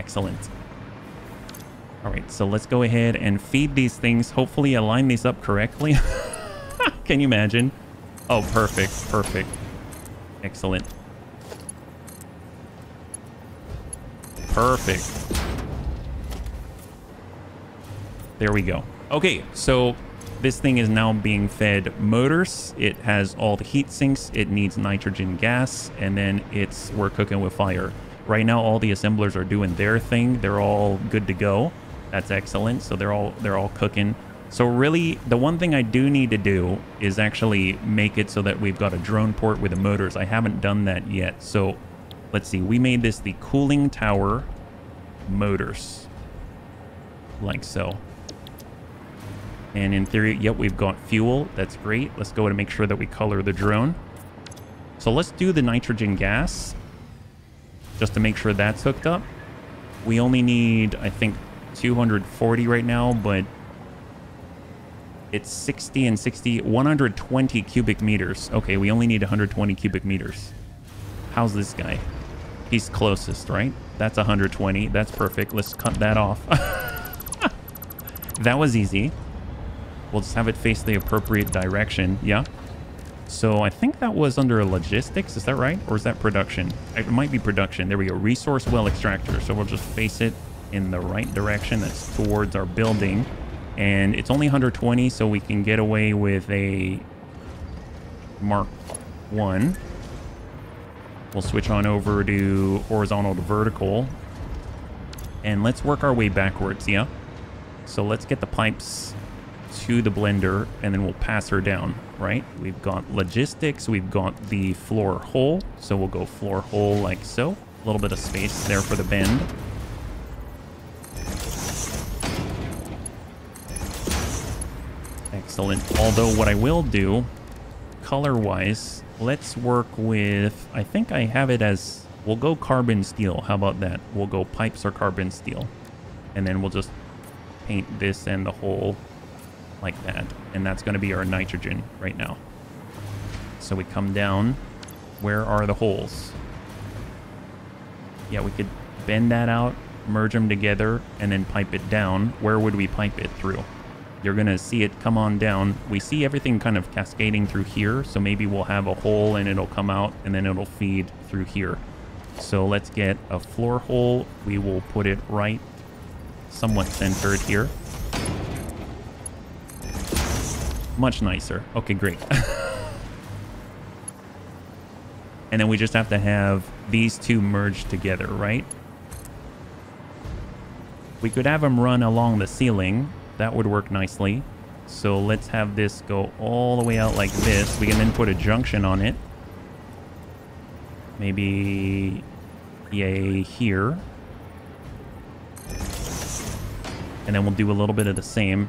Excellent. All right, so let's go ahead and feed these things. Hopefully I line these up correctly. Can you imagine? Oh, perfect, perfect. Excellent. Perfect. There we go. Okay, so this thing is now being fed motors. It has all the heat sinks. It needs nitrogen gas, and then we're cooking with fire. Right now, all the assemblers are doing their thing. They're all good to go. That's excellent. So they're all cooking. So really, the one thing I do need to do is actually make it so that we've got a drone port with the motors. I haven't done that yet. So let's see. We made this the cooling tower motors, like so. And in theory, yep, we've got fuel. That's great. Let's go and make sure that we color the drone. So let's do the nitrogen gas just to make sure that's hooked up. We only need, I think, 240 right now, but it's 60 and 60, 120 cubic meters. Okay, we only need 120 cubic meters. How's this guy? He's closest, right? That's 120. That's perfect. Let's cut that off. That was easy. We'll just have it face the appropriate direction. Yeah. So I think that was under logistics. Is that right? Or is that production? It might be production. There we go. Resource well extractor. So we'll just face it in the right direction. That's towards our building. And it's only 120, so we can get away with a Mark 1. We'll switch on over to horizontal to vertical. And let's work our way backwards, yeah? So let's get the pipes to the blender, and then we'll pass her down, right? We've got logistics. We've got the floor hole. So we'll go floor hole like so. A little bit of space there for the bend. Excellent. Although what I will do, color-wise, let's work with, I think I have it as, we'll go carbon steel. How about that? We'll go pipes or carbon steel. And then we'll just paint this and the hole like that. And that's going to be our nitrogen right now. So we come down. Where are the holes? Yeah, we could bend that out, merge them together, and then pipe it down. Where would we pipe it through? You're going to see it come on down. We see everything kind of cascading through here. So maybe we'll have a hole and it'll come out and then it'll feed through here. So let's get a floor hole. We will put it right somewhat centered here. Much nicer. Okay, great. And then we just have to have these two merged together, right? We could have them run along the ceiling. That would work nicely. So let's have this go all the way out like this. We can then put a junction on it. Maybe yay here. And then we'll do a little bit of the same.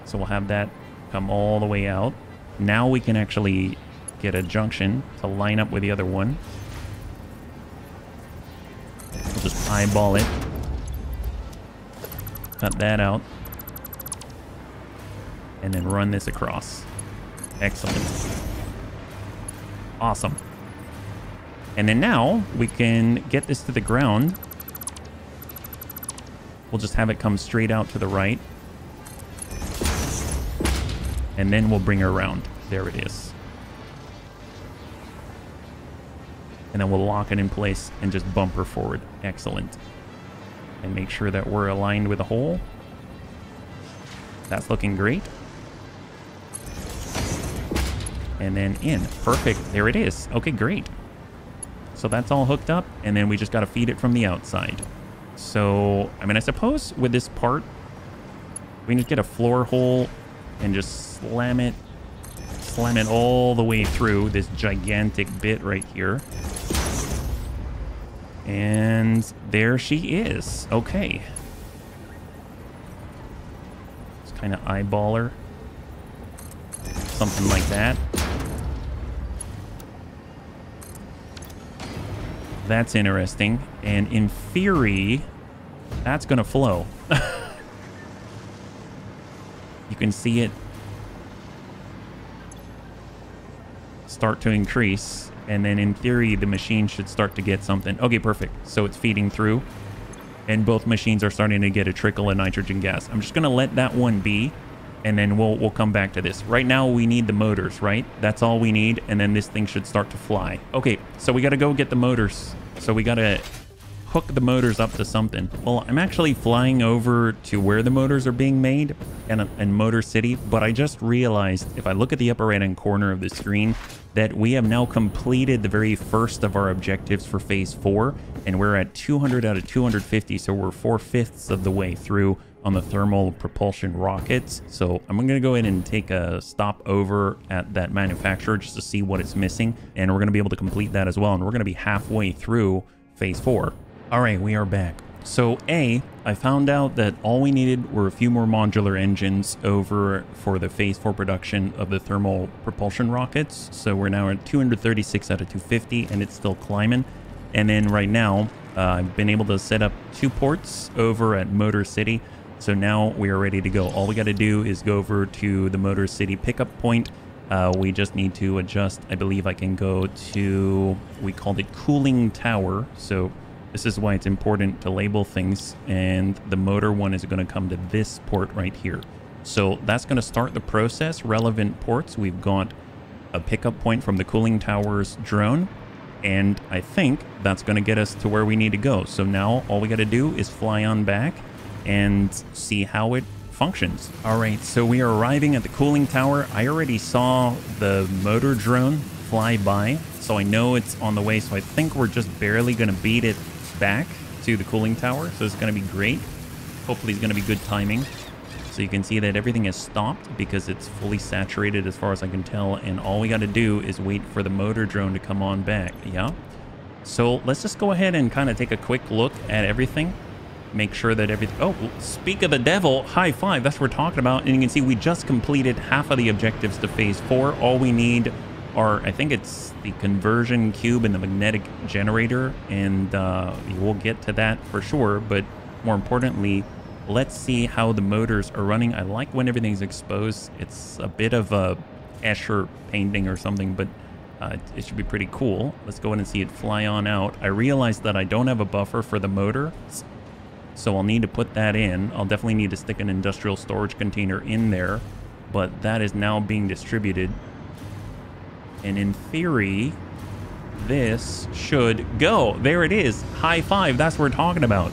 So we'll have that come all the way out. Now we can actually get a junction to line up with the other one. We'll just eyeball it. Cut that out. And then run this across. Excellent. Awesome. And then now we can get this to the ground. We'll just have it come straight out to the right. And then we'll bring her around. There it is. And then we'll lock it in place and just bump her forward. Excellent. And make sure that we're aligned with the hole. That's looking great. And then in. Perfect. There it is. Okay, great. So that's all hooked up. And then we just got to feed it from the outside. So, I mean, I suppose with this part, we can just get a floor hole and just slam it all the way through this gigantic bit right here. And there she is. Okay. Just kind of eyeball her. Something like that. That's interesting. And in theory, that's going to flow. You can see it start to increase. And then in theory, the machine should start to get something. Okay, perfect. So it's feeding through. and both machines are starting to get a trickle of nitrogen gas. I'm just going to let that one be, and then we'll come back to this. Right now, we need the motors, right? That's all we need, and then this thing should start to fly. Okay, so we got to go get the motors. So we got to hook the motors up to something. Well, I'm actually flying over to where the motors are being made in Motor City, but I just realized if I look at the upper right hand corner of the screen that we have now completed the very first of our objectives for phase 4, and we're at 200 out of 250, so we're 4/5 of the way through on the thermal propulsion rockets. So I'm gonna go ahead and take a stop over at that manufacturer just to see what it's missing, and we're gonna be able to complete that as well, and we're gonna be halfway through phase 4. All right, we are back. So I found out that all we needed were a few more modular engines over for the phase 4 production of the thermal propulsion rockets. So we're now at 236 out of 250, and it's still climbing. And then right now, I've been able to set up 2 ports over at Motor City. So now we are ready to go. All we got to do is go over to the Motor City pickup point. We just need to adjust. I believe I can go to, we called it cooling tower. So this is why it's important to label things, and the motor one is going to come to this port right here. So that's going to start the process. Relevant ports, we've got a pickup point from the cooling tower's drone, and I think that's going to get us to where we need to go. So now all we got to do is fly on back and see how it functions. All right, so we are arriving at the cooling tower. I already saw the motor drone fly by, so I know it's on the way. So I think we're just barely going to beat it back to the cooling tower, so it's going to be great. Hopefully it's going to be good timing. So you can see that everything is stopped because it's fully saturated as far as I can tell, and all we got to do is wait for the motor drone to come on back. Yeah, so let's just go ahead and kind of take a quick look at everything, make sure that everything, oh, speak of the devil, high five, that's what we're talking about. And you can see we just completed half of the objectives to phase 4. All we need are, I think it's the conversion cube and the magnetic generator, and we'll get to that for sure. But more importantly, let's see how the motors are running. I like when everything's exposed. It's a bit of a Escher painting or something, but it should be pretty cool. Let's go ahead and see it fly on out. I realized that I don't have a buffer for the motor, so I'll need to put that in. I'll definitely need to stick an industrial storage container in there, but that is now being distributed. And in theory, this should go. There it is. High five. That's what we're talking about.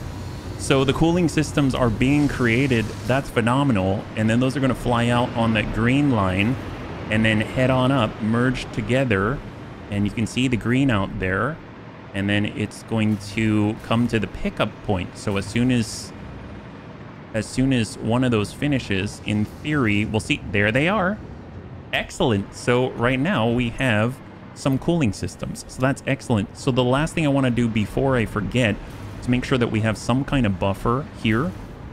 So the cooling systems are being created. That's phenomenal. And then those are going to fly out on that green line and then head on up, merge together. And you can see the green out there. And then it's going to come to the pickup point. So as soon as one of those finishes, in theory, we'll see. There they are. Excellent. So right now we have some cooling systems, so that's excellent. So the last thing I want to do before I forget is make sure that we have some kind of buffer here,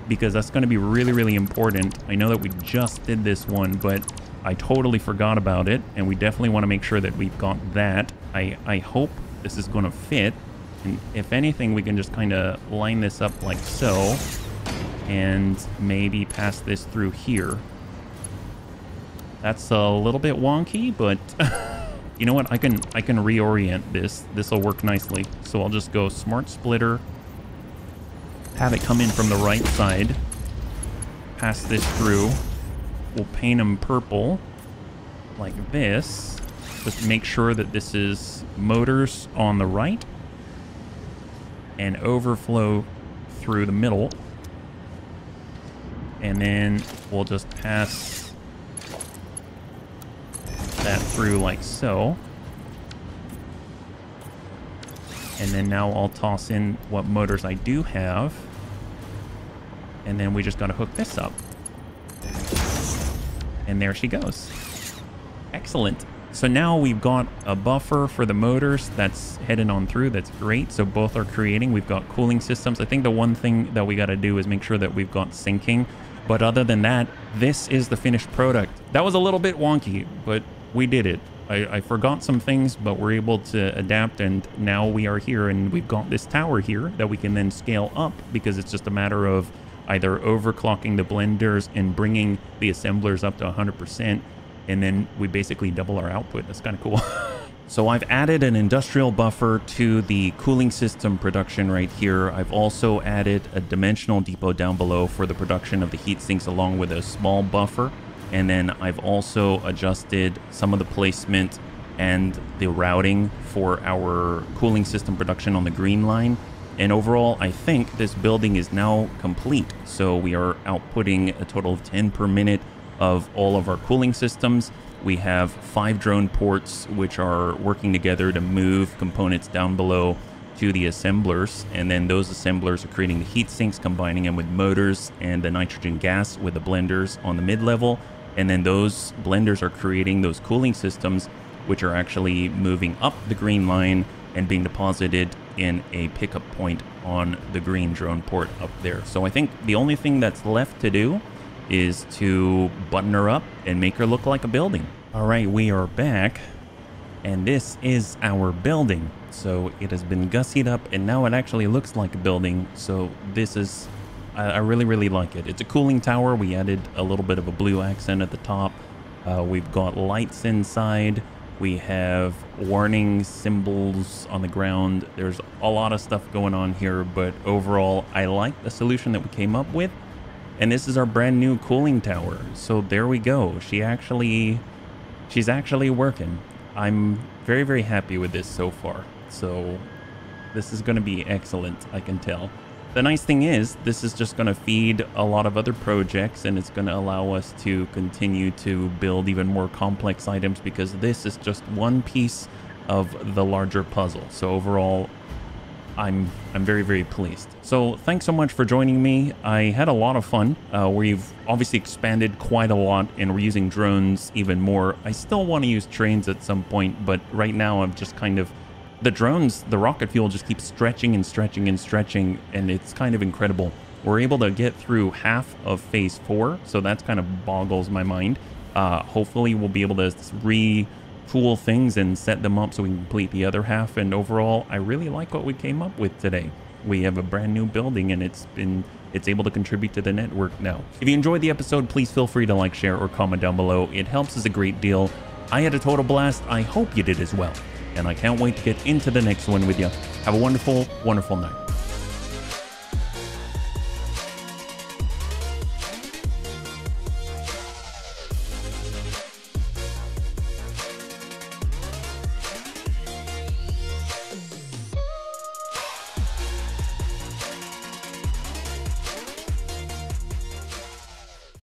because that's going to be really, really important. I know that we just did this one, but I totally forgot about it, and we definitely want to make sure that we've got that. I hope this is going to fit, and if anything, we can just kind of line this up like so, and maybe pass this through here. That's a little bit wonky, but you know what? I can reorient this. This will work nicely. So I'll just go smart splitter, have it come in from the right side, pass this through. We'll paint them purple like this. Just make sure that this is motors on the right and overflow through the middle. And then we'll just pass that through like so. And then now I'll toss in what motors I do have. And then we just got to hook this up. And there she goes. Excellent. So now we've got a buffer for the motors that's heading on through. That's great. So both are creating. We've got cooling systems. I think the one thing that we got to do is make sure that we've got syncing. But other than that, this is the finished product. That was a little bit wonky, but we did it. I forgot some things, but we're able to adapt, and now we are here, and we've got this tower here that we can then scale up, because it's just a matter of either overclocking the blenders and bringing the assemblers up to 100%, and then we basically double our output. That's kind of cool. So I've added an industrial buffer to the cooling system production right here. I've also added a dimensional depot down below for the production of the heat sinks along with a small buffer. And then I've also adjusted some of the placement and the routing for our cooling system production on the green line. And overall, I think this building is now complete. So we are outputting a total of 10 per minute of all of our cooling systems. We have 5 drone ports which are working together to move components down below to the assemblers, and then those assemblers are creating the heat sinks, combining them with motors and the nitrogen gas with the blenders on the mid-level, and then those blenders are creating those cooling systems which are actually moving up the green line and being deposited in a pickup point on the green drone port up there. So I think the only thing that's left to do is to button her up and make her look like a building. All right, we are back, and this is our building. So it has been gussied up, and now it actually looks like a building. So this is, I really like it. It's a cooling tower. We added a little bit of a blue accent at the top. We've got lights inside. We have warning symbols on the ground. There's a lot of stuff going on here, but overall, I like the solution that we came up with. And this is our brand new cooling tower. So there we go. She's actually working. I'm very happy with this so far. So this is going to be excellent, I can tell. The nice thing is, this is just going to feed a lot of other projects, and it's going to allow us to continue to build even more complex items, because this is just one piece of the larger puzzle. So overall, I'm very pleased. So thanks so much for joining me. I had a lot of fun. We've obviously expanded quite a lot, and we're using drones even more. I still want to use trains at some point, but right now I'm just kind of, the drones, the rocket fuel just keeps stretching and stretching and stretching, and it's kind of incredible. We're able to get through half of phase 4, so that's kind of boggles my mind. Hopefully we'll be able to retool things and set them up so we can complete the other half. And overall, I really like what we came up with today. We have a brand new building, and it's able to contribute to the network now. If you enjoyed the episode, please feel free to like, share, or comment down below. It helps us a great deal. I had a total blast. I hope you did as well. And I can't wait to get into the next one with you. Have a wonderful night.